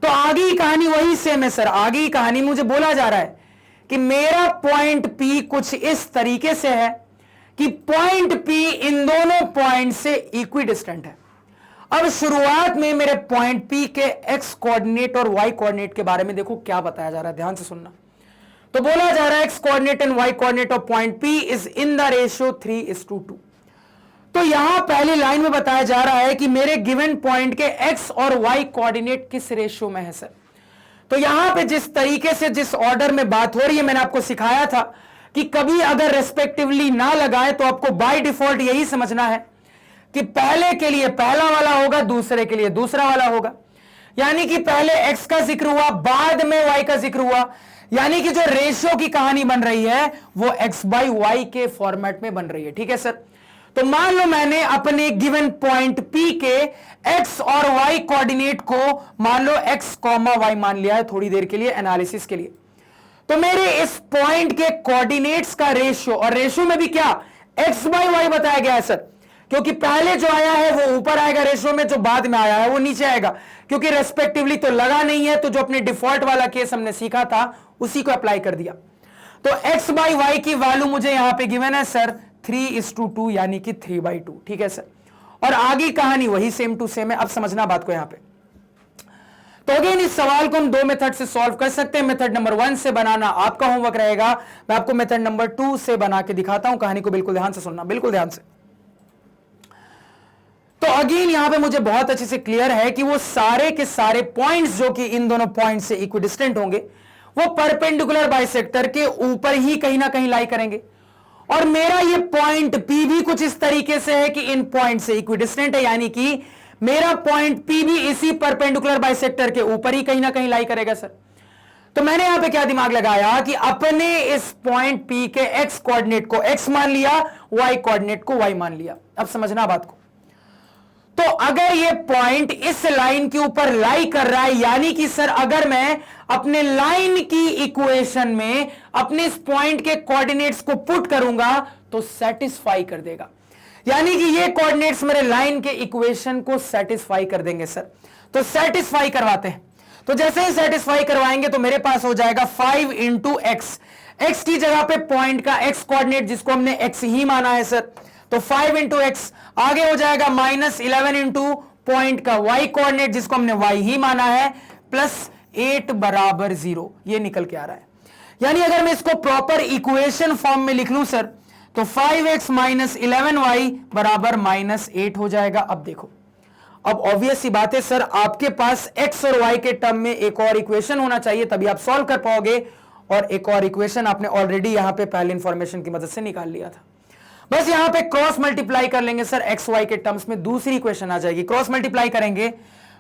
तो आगे की कहानी वही सेम है सर। आगे की कहानी मुझे बोला जा रहा है कि मेरा पॉइंट P कुछ इस तरीके से है कि पॉइंट P इन दोनों पॉइंट से इक्विडिस्टेंट है। अब शुरुआत में मेरे पॉइंट P के x कोऑर्डिनेट और y कोऑर्डिनेट के बारे में देखो क्या बताया जा रहा है, ध्यान से सुनना। तो बोला जा रहा है x coordinate and y coordinate of point P is in the ratio 3:2। तो यहां पहली लाइन में बताया जा रहा है कि मेरे गिवन पॉइंट के x और y कोऑर्डिनेट किस रेशियो में है सर। तो यहां पे जिस तरीके से जिस ऑर्डर में बात हो रही है, मैंने आपको सिखाया था कि कभी अगर रेस्पेक्टिवली ना लगाए तो आपको बाय डिफॉल्ट यही समझना है कि पहले के लिए पहला वाला होगा, दूसरे के लिए दूसरा वाला होगा। यानी कि पहले x का जिक्र हुआ, बाद में y का जिक्र हुआ, यानी कि जो रेशियो की कहानी बन रही है वो x/y के फॉर्मेट में बन रही है। ठीक है सर? तो मान लो मैंने अपने गिवन पॉइंट P के x और y कोऑर्डिनेट को मान लो x, y मान लिया है थोड़ी देर के लिए एनालिसिस के लिए। तो मेरे इस पॉइंट के कोऑर्डिनेट्स का रेशियो, और रेशियो में भी क्या x/y बताया गया है सर, क्योंकि पहले जो आया है वो ऊपर आएगा रेशियो में, जो बाद में आया है वो नीचे आएगा, क्योंकि रेस्पेक्टिवली तो लगा नहीं है। तो जो अपने डिफॉल्ट वाला केस हमने सीखा था उसी को अप्लाई कर दिया। तो x/y की वैल्यू मुझे यहां पे गिवन है सर 3:2 यानी कि 3/2। ठीक है सर? और आगे कहानी वही सेम टू सेम है। अब समझना बात को यहां पे। तो अगेन इस सवाल को हम दो मेथड से सॉल्व कर सकते हैं। मेथड नंबर 1 से बनाना आपका होमवर्क रहेगा, मैं आपको मेथड नंबर 2 से बना के दिखाता हूं। कहानी को बिल्कुल ध्यान से सुनना, बिल्कुल ध्यान से। तो अगेन यहां पे मुझे बहुत अच्छे से क्लियर है कि वो सारे के सारे पॉइंट्स जो कि इन दोनों पॉइंट से इक्विडिस्टेंट होंगे वो परपेंडिकुलर बाइसेक्टर के ऊपर ही कहीं ना कहीं लाई करेंगे। और मेरा ये पॉइंट P भी कुछ इस तरीके से है कि इन पॉइंट से इक्विडिस्टेंट है, यानी कि मेरा पॉइंट P भी इसी परपेंडिकुलर बाइसेक्टर के ऊपर ही कहीं ना कहीं लाई करेगा सर। तो मैंने यहां पे क्या दिमाग लगाया कि अपने इस पॉइंट P के x कोऑर्डिनेट को x मान लिया, y कोऑर्डिनेट को y मान लिया। अब समझना बात को। तो अगर ये पॉइंट इस लाइन के ऊपर लाई कर रहा है, यानी कि सर अगर मैं अपने लाइन की इक्वेशन में अपने इस पॉइंट के कोऑर्डिनेट्स को पुट करूंगा तो सेटिस्फाई कर देगा, यानी कि ये कोऑर्डिनेट्स मेरे लाइन के इक्वेशन को सेटिस्फाई कर देंगे सर। तो सेटिस्फाई करवाते हैं। तो जैसे ही सेटिस्फाई करवाएंगे तो मेरे पास हो जाएगा 5 इंटू एक्स। एक्स की जगह पे पॉइंट का एक्स कोऑर्डिनेट जिसको हमने एक्स ही माना है सर, तो 5 इंटू एक्स। आगे हो जाएगा -11 इंटू पॉइंट का y कोऑर्डिनेट जिसको हमने y ही माना है प्लस 8 बराबर 0, ये निकल के आ रहा है। यानी अगर मैं इसको प्रॉपर इक्वेशन फॉर्म में लिख लूं सर तो 5x माइनस 11y बराबर माइनस 8 हो जाएगा। अब देखो, अब ऑब्वियस सी बात है सर, आपके पास x और y के टर्म में एक और इक्वेशन होना चाहिए तभी आप सॉल्व कर पाओगे, और एक और इक्वेशन आपने ऑलरेडी यहां पे पहले इंफॉर्मेशन की मदद से निकाल लिया था। बस यहां पे क्रॉस मल्टीप्लाई कर लेंगे सर, एक्स वाई के टर्म्स में दूसरी इक्वेशन आ जाएगी। क्रॉस मल्टीप्लाई करेंगे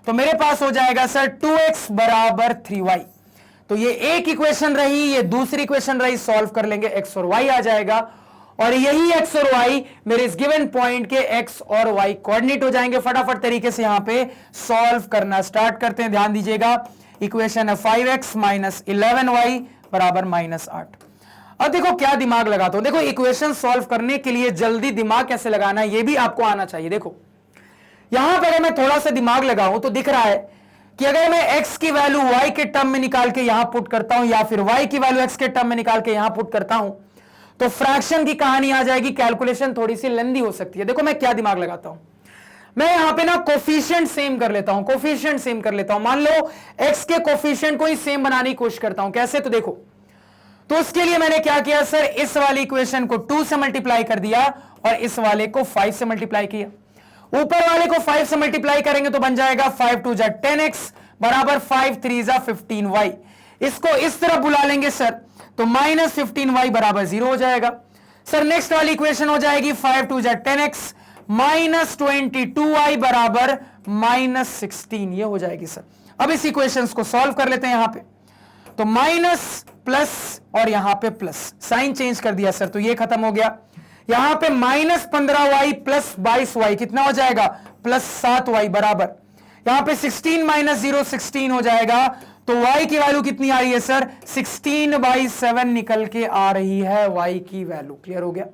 तो मेरे पास हो जाएगा सर 2x बराबर 3y। तो ये एक इक्वेशन रही, ये दूसरी इक्वेशन रही, सॉल्व कर लेंगे x और y आ जाएगा, और यही x और y मेरे इस गिवन पॉइंट के x और y कोऑर्डिनेट हो जाएंगे। फटाफट तरीके से यहां पे सॉल्व करना स्टार्ट करते हैं। ध्यान दीजिएगा, इक्वेशन है 5x माइनस 11y बराबर माइनस 8। अब देखो क्या दिमाग लगाता हूं, देखो इक्वेशन सॉल्व करने के लिए जल्दी दिमाग कैसे लगाना है ये भी आपको आना चाहिए। देखो यहां पर अगर मैं थोड़ा सा दिमाग लगाऊं तो दिख रहा है कि अगर मैं x की वैल्यू y के टर्म में निकाल के यहां पुट करता हूं या फिर y की वैल्यू x के टर्म में निकाल के यहां पुट करता हूं तो फ्रैक्शन की कहानी आ जाएगी, कैलकुलेशन थोड़ी सी लेंदी हो सकती है। देखो मैं क्या दिमाग लगाता हूं, मैं यहां पे ना कोफिशिएंट सेम कर लेता हूं, कोफिशिएंट सेम कर लेता हूं। मान लो x के कोफिशिएंट को ही सेम बनाने की कोशिश करता हूं। कैसे, तो देखो, तो उसके लिए मैंने क्या किया सर, इस वाली इक्वेशन को 2 से मल्टीप्लाई कर दिया और इस वाले को 5 से मल्टीप्लाई किया। ऊपर वाले को 5 से मल्टीप्लाई करेंगे तो बन जाएगा 5 2 जा 10x बराबर 5 3 जा 15y। इसको इस तरह बुला लेंगे सर तो माइनस 15y बराबर 0 हो जाएगा। सर नेक्स्ट वाली इक्वेशन हो जाएगी 5 2 जा 10x माइनस 22y बराबर माइनस 16, ये हो जाएगी सर। अब इस इक्वेशन को सॉल्व कर लेते हैं। यहां पे तो माइनस प्लस और यहां पे प्लस, साइन चेंज कर दिया सर तो ये खत्म हो गया। यहां पे माइनस 15y प्लस 22y कितना हो जाएगा, प्लस 7y बराबर, यहां पे 16 माइनस 0 16 हो जाएगा। तो y की वैल्यू कितनी आ रही है सर, 16/7 निकल के आ रही है y की वैल्यू। क्लियर हो गया।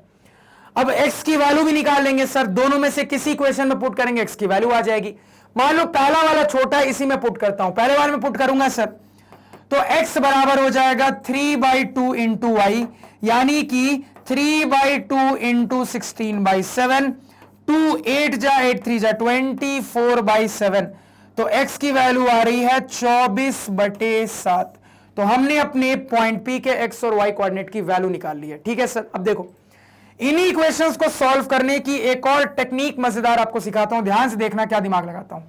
अब x की वैल्यू भी निकाल लेंगे सर, दोनों में से किसी इक्वेशन में पुट करेंगे x की वैल्यू आ जाएगी। मान लो पहला वाला छोटा है, इसी में पुट करता हूं, पहले वाले में पुट करूंगा सर तो x बराबर हो जाएगा 3/2 इंटू वाई, यानी कि 3/2 इंटू 16/7, 2 8 जा 8 3 जा 24/7। तो x की वैल्यू आ रही है 24/7। तो हमने अपने पॉइंट P के x और y कोऑर्डिनेट की वैल्यू निकाल ली है। ठीक है सर। अब देखो इन्हीं इक्वेशंस को सॉल्व करने की एक और टेक्निक मजेदार आपको सिखाता हूं, ध्यान से देखना क्या दिमाग लगाता हूं।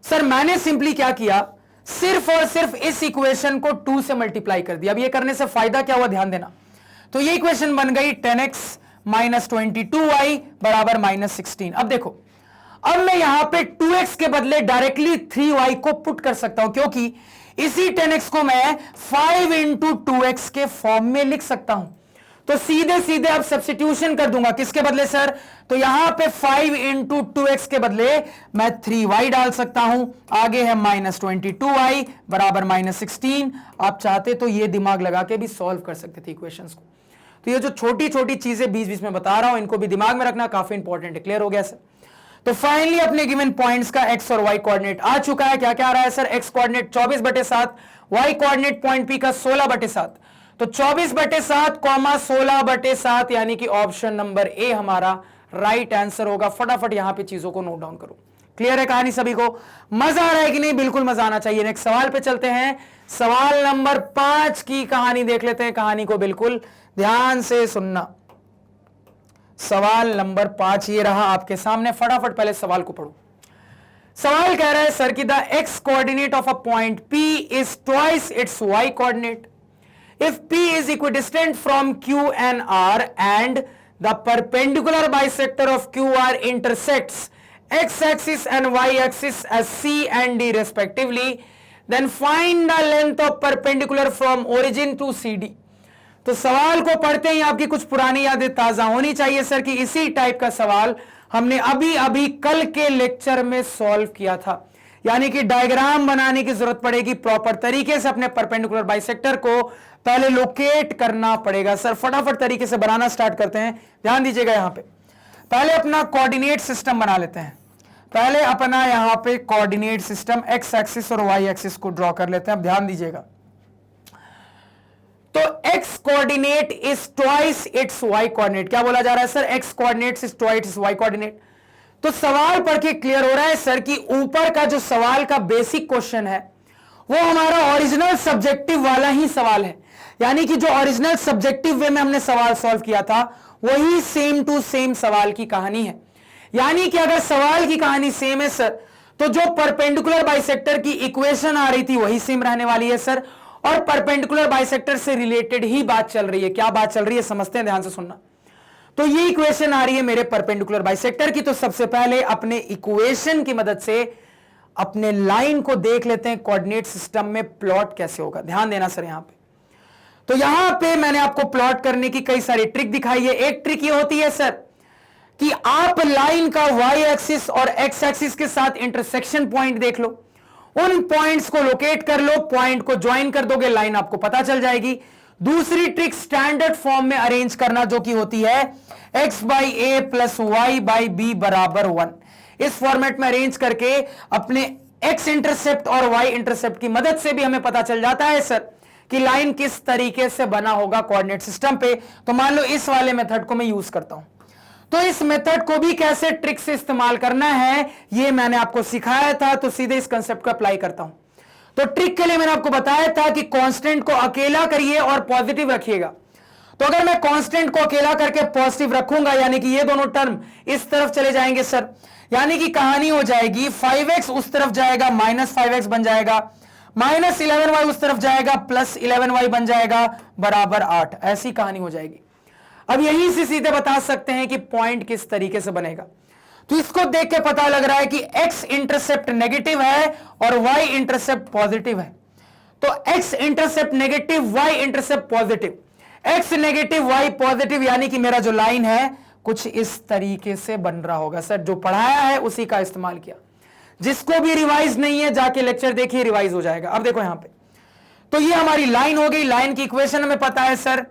सर मैंने सिंपली क्या किया, सिर्फ और सिर्फ इस इक्वेशन को 2 से मल्टीप्लाई कर दिया। अब ये करने से फायदा क्या हुआ, ध्यान देना। तो ये इक्वेशन बन गई 10x माइनस 22y बराबर माइनस 16। अब देखो, अब मैं यहां पे 2x के बदले डायरेक्टली 3y को पुट कर सकता हूं, क्योंकि इसी 10x को मैं 5 इंटू 2x के फॉर्म में लिख सकता हूं। तो सीधे सीधे अब सब्स्टिट्यूशन कर दूंगा, किसके बदले सर, तो यहां पे 5 इंटू 2x के बदले मैं 3y डाल सकता हूं। आगे है माइनस 22y बराबर माइनस 16। आप चाहते तो ये दिमाग लगा के भी सॉल्व कर सकते थे इक्वेशंस को। तो ये जो छोटी छोटी चीजें बीच बीच में बता रहा हूं इनको भी दिमाग में रखना काफी इंपॉर्टेंट है। क्लियर हो गया सर। तो फाइनली अपने गिवन पॉइंट्स का x और y कोऑर्डिनेट आ चुका है। क्या क्या आ रहा है sir, x coordinate 24/7, y coordinate point P का 16/7। तो 24/7 कॉमा 16/7 यानी कि ऑप्शन नंबर ए हमारा राइट आंसर होगा। फटाफट यहां पे चीजों को नोट डाउन करो। क्लियर है कहानी सभी को, मजा आ रहा है कि नहीं, बिल्कुल मजा आना चाहिए। नेक्स्ट सवाल पे चलते हैं। सवाल नंबर 5 की कहानी देख लेते हैं। कहानी को बिल्कुल ध्यान से सुनना। सवाल नंबर 5 ये रहा आपके सामने। फटाफट पहले सवाल को पढ़ो। सवाल कह रहा है सर कि the x coordinate of a point P is twice it's y coordinate if P is equidistant from Q and R and the perpendicular bisector of QR intersects x-axis and y-axis as C and D respectively, then find the length of perpendicular from origin to CD। तो सवाल को पढ़ते ही आपकी कुछ पुरानी यादें ताजा होनी चाहिए सर कि इसी टाइप का सवाल हमने अभी अभी कल के लेक्चर में सॉल्व किया था। यानी कि डायग्राम बनाने की जरूरत पड़ेगी, प्रॉपर तरीके से अपने परपेंडिकुलर बाइसेक्टर को पहले लोकेट करना पड़ेगा। सर फटाफट तरीके से बनाना स्टार्ट करते हैं। ध्यान दीजिएगा, यहां पे पहले अपना कोऑर्डिनेट सिस्टम बना लेते हैं। पहले अपना यहां पे कोऑर्डिनेट सिस्टम एक्स एक्सिस और वाई एक्सिस को ड्रॉ कर लेते हैं। अब ध्यान दीजिएगा, तो X coordinate is twice its Y coordinate. क्या बोला जा रहा है sir, X coordinate is twice its Y coordinate. तो सवाल पढ़ के क्लियर हो रहा है सर कि ऊपर का जो सवाल का बेसिक क्वेश्चन है वो हमारा ओरिजिनल सब्जेक्टिव वाला ही सवाल है, यानी कि जो ओरिजिनल सब्जेक्टिव वे में हमने सवाल सॉल्व किया था वही सेम टू सेम सवाल की कहानी है। यानी कि अगर सवाल की कहानी सेम है सर तो जो परपेंडिकुलर बाइसेक्टर की इक्वेशन आ रही थी वही सेम रहने वाली है सर, और परपेंडिकुलर बाइसेक्टर से रिलेटेड ही बात चल रही है। क्या बात चल रही है समझते हैं, ध्यान से सुनना। तो ये इक्वेशन आ रही है मेरे परपेंडिकुलर बाइसेक्टर की। तो सबसे पहले अपने इक्वेशन की मदद से अपने लाइन को देख लेते हैं कोऑर्डिनेट सिस्टम में प्लॉट कैसे होगा। ध्यान देना सर यहां पे। तो यहां पे मैंने आपको प्लॉट करने की कई सारी ट्रिक दिखाई है। एक ट्रिक ये होती है सर कि आप लाइन का वाई एक्सिस और एक्स एक्सिस के साथ इंटरसेक्शन पॉइंट देख लो, उन पॉइंट्स को लोकेट कर लो, पॉइंट को ज्वाइन कर दोगे, लाइन आपको पता चल जाएगी। दूसरी ट्रिक स्टैंडर्ड फॉर्म में अरेंज करना, जो कि होती है x by A plus Y by B बराबर 1। इस फॉर्मेट में अरेंज करके अपने x इंटरसेप्ट और y इंटरसेप्ट की मदद से भी हमें पता चल जाता है सर कि लाइन किस तरीके से बना होगा कोऑर्डिनेट सिस्टम पे। तो मान लो इस वाले मेथड को मैं यूज करता हूं, तो इस मेथड को भी कैसे ट्रिक से इस्तेमाल करना है ये मैंने आपको सिखाया था। तो सीधे इस कंसेप्ट को अप्लाई करता हूं। तो ट्रिक के लिए मैंने आपको बताया था कि कांस्टेंट को अकेला करिए और पॉजिटिव रखिएगा। तो अगर मैं कांस्टेंट को अकेला करके पॉजिटिव रखूंगा यानी कि ये दोनों टर्म इस तरफ चले जाएंगे सर, यानी कि कहानी हो जाएगी 5x उस तरफ जाएगा माइनस 5x बन जाएगा, माइनस 11y उस तरफ जाएगा प्लस 11y बन जाएगा बराबर 8। ऐसी कहानी हो जाएगी। अब यहीं से सीधे बता सकते हैं कि पॉइंट किस तरीके से बनेगा। तो इसको देख के पता लग रहा है कि x इंटरसेप्ट नेगेटिव है और y इंटरसेप्ट पॉजिटिव है। तो x intercept negative, y intercept positive, x negative y positive, यानी कि मेरा जो लाइन है कुछ इस तरीके से बन रहा होगा सर। जो पढ़ाया है उसी का इस्तेमाल किया। जिसको भी रिवाइज नहीं है जाके लेक्चर देखिए, रिवाइज हो जाएगा। अब देखो यहां पे, तो ये हमारी लाइन हो गई। लाइन की इक्वेशन हमें पता है सर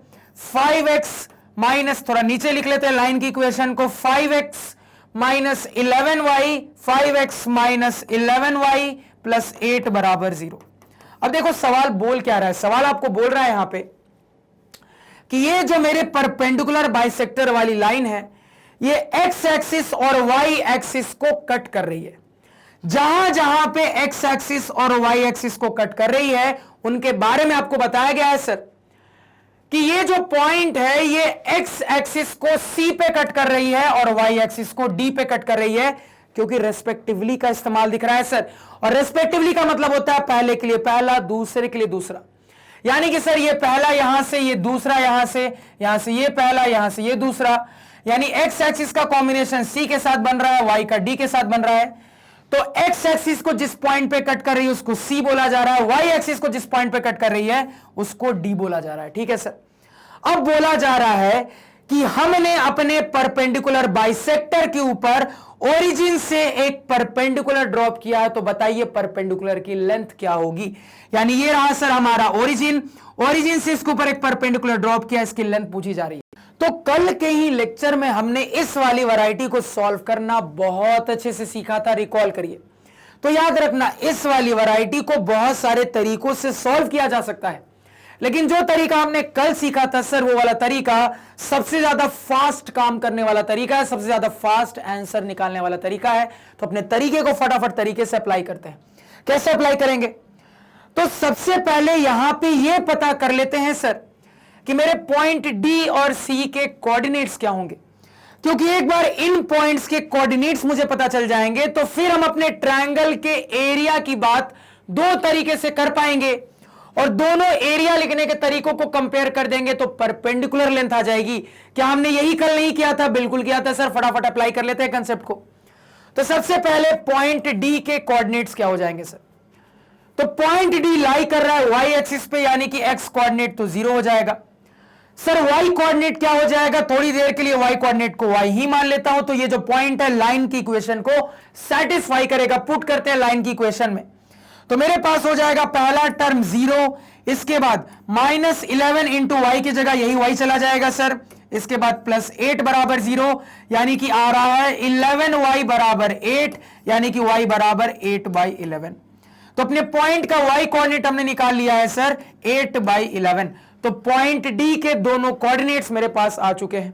5x माइनस, थोड़ा नीचे लिख लेते हैं लाइन की इक्वेशन को, 5x minus 11y, 5x minus 11y plus 8 बराबर 0। अब देखो सवाल बोल क्या रहा है। सवाल आपको बोल रहा है यहां पे कि ये जो मेरे परपेंडिकुलर बाइसेक्टर वाली लाइन है ये x एक्सिस और y एक्सिस को कट कर रही है। जहां जहां पे x एक्सिस और y एक्सिस को कट कर रही है उनके बारे में आपको बताया गया है सर कि ये जो पॉइंट है ये x एक्सिस को c पे कट कर रही है और y एक्सिस को d पे कट कर रही है, क्योंकि रेस्पेक्टिवली का इस्तेमाल दिख रहा है सर। और रेस्पेक्टिवली का मतलब होता है पहले के लिए पहला, दूसरे के लिए दूसरा। यानी कि सर ये पहला यहां से, ये दूसरा यहां से ये पहला, यहां से ये दूसरा, यानी x एक्सिस का कॉम्बिनेशन c के साथ बन रहा है, y का d के साथ बन रहा है। तो x एक्सिस को जिस पॉइंट पे कट कर रही है उसको c बोला जा रहा है, y एक्सिस को जिस पॉइंट पे कट कर रही है उसको d बोला जा रहा है। ठीक है सर। अब बोला जा रहा है कि हमने अपने परपेंडिकुलर बाइसेक्टर के ऊपर ओरिजिन से एक परपेंडिकुलर ड्रॉप किया है, तो बताइए परपेंडिकुलर की लेंथ क्या होगी। यानी ये रहा सर हमारा ओरिजिन, ओरिजिन से इसके ऊपर एक परपेंडिकुलर ड्रॉप किया, इसकी लेंथ पूछी जा रही है। तो कल के ही लेक्चर में हमने इस वाली वैरायटी को सॉल्व करना बहुत अच्छे से सीखा था, रिकॉल करिए। तो याद रखना इस वाली वैरायटी को बहुत सारे तरीकों से सॉल्व किया जा सकता है, लेकिन जो तरीका हमने कल सीखा था सर वो वाला तरीका सबसे ज्यादा फास्ट काम करने वाला तरीका है, सबसे ज्यादा फास्ट आंसर निकालने वाला तरीका है। तो अपने तरीके को फटाफट तरीके से अप्लाई करते हैं। कैसे अप्लाई करेंगे? तो सबसे पहले यहां पे ये पता कर लेते हैं सर कि मेरे पॉइंट डी और सी के कोऑर्डिनेट्स क्या होंगे, क्योंकि एक बार इन पॉइंट्स के कोऑर्डिनेट्स मुझे पता चल जाएंगे तो फिर हम अपने ट्रायंगल के एरिया की बात दो तरीके से कर पाएंगे और दोनों एरिया लिखने के तरीकों को कंपेयर कर देंगे तो परपेंडिकुलर लेंथ आ जाएगी। क्या हमने यही कल नहीं किया था? बिल्कुल किया था सर। फटाफट अप्लाई कर लेते हैं कंसेप्ट को। तो सबसे पहले पॉइंट डी के कोऑर्डिनेट्स क्या हो जाएंगे सर? तो पॉइंट डी लाई कर रहा है वाई एक्सिस पे, यानी कि एक्स कोऑर्डिनेट तो 0 हो जाएगा। सर वाई कोऑर्डिनेट क्या हो जाएगा? थोड़ी देर के लिए वाई कोऑर्डिनेट को वाई ही मान लेता हूं। तो ये जो पॉइंट है लाइन की इक्वेशन को सेटिस्फाई करेगा। पुट करते हैं लाइन की इक्वेशन में, तो मेरे पास हो जाएगा पहला टर्म 0, इसके बाद माइनस 11 इंटू वाई की जगह यही वाई चला जाएगा सर, इसके बाद प्लस 8 बराबर 0, यानी कि आ रहा है 11y बराबर 8, यानी कि y बराबर 8/11। तो अपने पॉइंट का y कोऑर्डिनेट हमने निकाल लिया है सर 8/11। तो पॉइंट डी के दोनों कोऑर्डिनेट्स मेरे पास आ चुके हैं।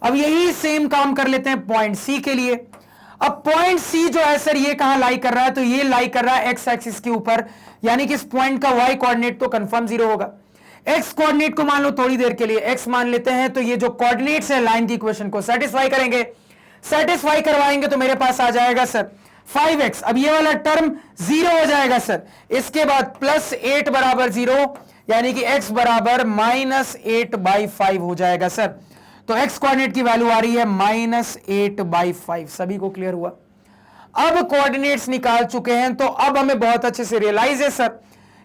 अब यही सेम काम कर लेते हैं पॉइंट सी के लिए। अब पॉइंट सी जो है सर ये कहां लाई कर रहा है, तो ये लाई कर रहा है एक्स एक्सिस के ऊपर, यानी कि इस पॉइंट का वाई कोऑर्डिनेट तो कंफर्म 0 होगा। एक्स कोऑर्डिनेट को मान लो थोड़ी देर के लिए एक्स मान लेते हैं, तो ये जो कोऑर्डिनेट्स है लाइन की इक्वेशन को सेटिस्फाई करेंगे, सेटिस्फाई करवाएंगे तो मेरे पास आ जाएगा सर 5x। अब ये वाला टर्म 0 हो जाएगा सर। इसके बाद +8 बराबर 0, यानी कि x बराबर -8/5 हो जाएगा सर। तो x कोऑर्डिनेट की वैल्यू आ रही है -8/5। सभी को क्लियर हुआ? अब कोऑर्डिनेट्स निकाल चुके हैं, तो अब हमें बहुत अच्छे से रियलाइज है सर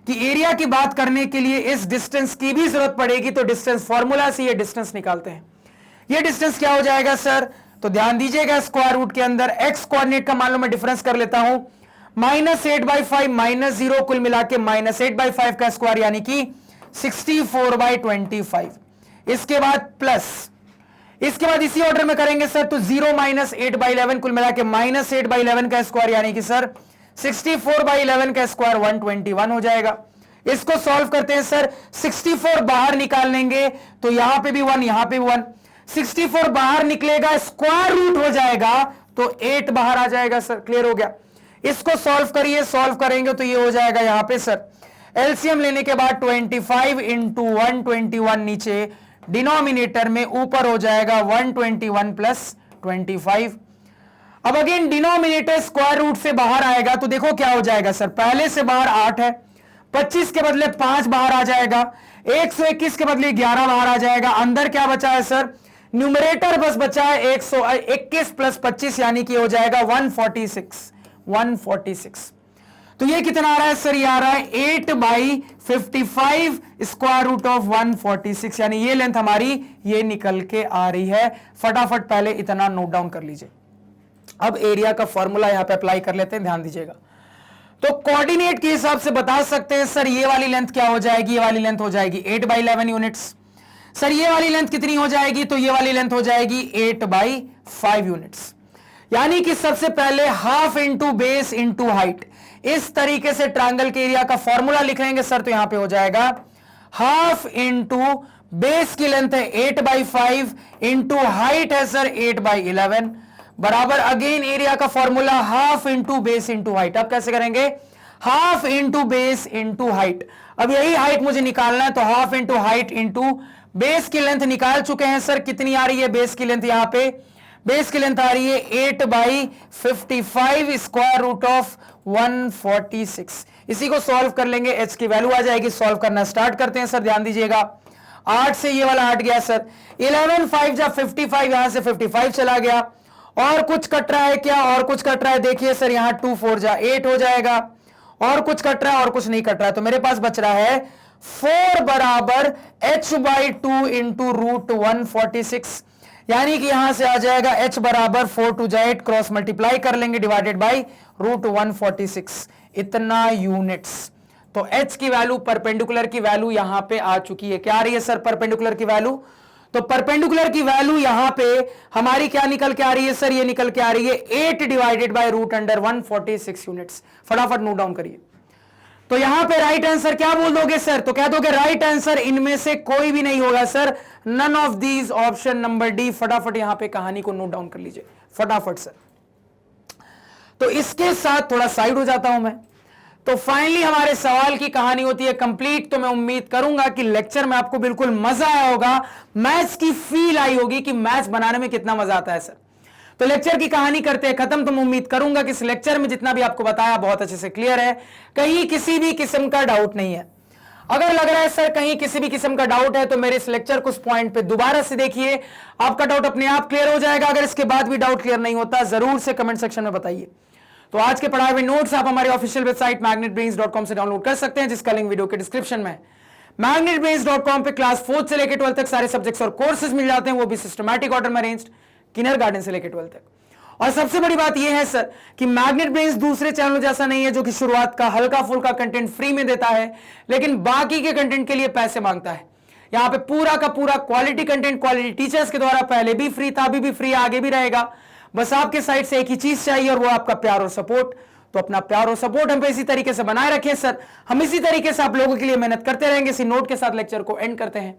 कि एरिया की बात करने के लिए इस डिस्टेंस की भी जरूरत पड़ेगी, तो डिस्टेंस फॉर्मूला से ये डिस्टेंस निकालते हैं। ये डिस्टेंस क्या हो जाएगा सर? तो ध्यान दीजिएगा, स्क्वायर रूट के अंदर x कोऑर्डिनेट का मान लो मैं डिफरेंस कर लेता हूं, -8/5 -0 कुल मिला के -8/5 का स्क्वायर, यानी कि 64/25। इसके बाद प्लस, इसके बाद इसी ऑर्डर में करेंगे सर, तो 0 -8/11 कुल मिला के -8/11 का स्क्वायर, यानी कि सर 64/11 का स्क्वायर 121 हो जाएगा। इसको सॉल्व करते हैं सर, 64 बाहर निकाल लेंगे तो यहां पे भी 1, यहां पे भी 1, 64 बाहर निकलेगा, स्क्वायर रूट हो जाएगा तो 8 बाहर आ जाएगा सर। क्लियर हो गया? इसको सॉल्व करिए, सॉल्व करेंगे तो ये हो जाएगा यहां पे सर एलसीएम लेने के बाद 25 इंटू 121 नीचे, डिनोमिनेटर में ऊपर हो जाएगा 121 प्लस 25। अब अगेन डिनोमिनेटर स्क्वायर रूट से बाहर आएगा तो देखो क्या हो जाएगा सर, पहले से बाहर 8 है, 25 के बदले 5 बाहर आ जाएगा, 121 के बदले 11 बाहर आ जाएगा। अंदर क्या बचा है सर? न्यूमरेटर बस बचा है 121 प्लस 25, यानी कि हो जाएगा 146। तो ये कितना आ रहा है सर? ये आ रहा है 8/55 स्क्वायर रूट ऑफ 146, यानी ये लेंथ हमारी ये निकल के आ रही है। फटाफट पहले इतना नोट डाउन कर लीजिए। अब एरिया का फॉर्मूला यहां पे अप्लाई कर लेते हैं, ध्यान दीजिएगा। तो कोऑर्डिनेट के हिसाब से बता सकते हैं सर ये वाली लेंथ क्या हो जाएगी? ये वाली लेंथ हो जाएगी 8/11 यूनिट्स। सर ये वाली लेंथ कितनी हो जाएगी? तो ये वाली लेंथ हो जाएगी 8/5 यूनिट्स, यानी कि सबसे पहले half into base into height. इस तरीके से ट्रायंगल के एरिया का फॉर्मूला लिख लेंगे सर, तो यहां पे हो जाएगा हाफ इंटू बेस की लेंथ है 8/5 इंटू हाइट है सर 8/11 बराबर अगेन एरिया का formula half into base into height. अब कैसे करेंगे? Half into base into height. अब यही हाइट मुझे निकालना है, तो half into height into base की लेंथ निकाल चुके हैं सर। कितनी आ रही है बेस की लेंथ? यहां पे बेस की लेंथ आ रही है 8/55 स्क्वायर रूट ऑफ 146। इसी को सॉल्व कर लेंगे, एच की वैल्यू आ जाएगी। सॉल्व करना स्टार्ट करते हैं सर, ध्यान दीजिएगा। 8 से ये वाला हट गया सर, 11 5 जा 55, यहां से 55 चला गया। और कुछ कट रहा है क्या? और कुछ कट रहा है, देखिए सर यहां 2 4 जा 8 हो जाएगा। और कुछ कट रहा है और कुछ नहीं कट रहा है, तो मेरे पास बच रहा है 4 बराबर h/2 इंटू रूट 146, यानी कि यहां से आ जाएगा h बराबर 4 2 जा 8, क्रॉस मल्टीप्लाई कर लेंगे डिवाइडेड बाय रूट 146, इतना यूनिट्स। तो h की वैल्यू, परपेंडिकुलर की वैल्यू यहां पे आ चुकी है। क्या आ रही है सर? परपेंडिकुलर की वैल्यू। तो परपेंडिकुलर की वैल्यू यहां पे हमारी क्या निकल के आ रही है सर? ये निकल के आ रही है 8 divided by root under 146 units. फटाफट नोट डाउन करिए। तो यहां पे राइट आंसर क्या बोल दोगे सर? तो कह दोगे राइट आंसर इनमें से कोई भी नहीं होगा sir, none of these, option number D. फटाफट यहां पे कहानी को नोट डाउन कर लीजिए फटाफट सर। तो इसके साथ थोड़ा साइड हो जाता हूं मैं। तो फाइनली हमारे सवाल की कहानी होती है कंप्लीट। तो मैं उम्मीद करूंगा कि लेक्चर में आपको बिल्कुल मजा आया होगा, मैथ्स की फील आई होगी कि मैथ्स बनाने में कितना मजा आता है सर। तो लेक्चर की कहानी करते हैं खत्म। तो मैं उम्मीद करूंगा कि इस लेक्चर में जितना भी आपको बताया बहुत अच्छे से क्लियर है, कहीं किसी भी किस्म का डाउट नहीं है। अगर लग रहा है सर कहीं किसी भी किस्म का डाउट है तो मेरे इस लेक्चर को उस पॉइंट पे दोबारा से देखिए, आपका डाउट अपने आप क्लियर हो जाएगा। अगर इसके बाद भी डाउट क्लियर नहीं होता जरूर से कमेंट सेक्शन में बताइए। तो आज के पढ़ाए हुए नोट्स आप हमारी ऑफिशियल वेबसाइट magnetbrains.com से डाउनलोड कर सकते हैं, जिसका लिंक वीडियो के डिस्क्रिप्शन में है। magnetbrains.com पे क्लास 4 से लेकर 12 तक सारे सब्जेक्ट्स और कोर्सेज मिल जाते हैं, वो भी सिस्टमैटिक ऑर्डर में अरेंज्ड, किंडरगार्टन से लेकर 12 तक। और सबसे बड़ी बात यह है सर कि मैग्नेट ब्रेन्स दूसरे चैनल जैसा नहीं है जो कि शुरुआत का हल्का फुल्का कंटेंट फ्री में देता है, लेकिन बाकी के कंटेंट के लिए पैसे मांगता है। यहां पे पूरा का पूरा क्वालिटी कंटेंट क्वालिटी टीचर्स के द्वारा पहले भी फ्री था, अभी भी फ्री, आगे भी रहेगा। बस आपके साइड से एक ही चीज चाहिए और वो आपका प्यार और सपोर्ट। तो अपना प्यार और सपोर्ट हम पे इसी तरीके से बनाए रखें सर। हम इसी तरीके से आप लोगों के लिए मेहनत करते रहेंगे। इसी नोट के साथ लेक्चर को एंड करते हैं।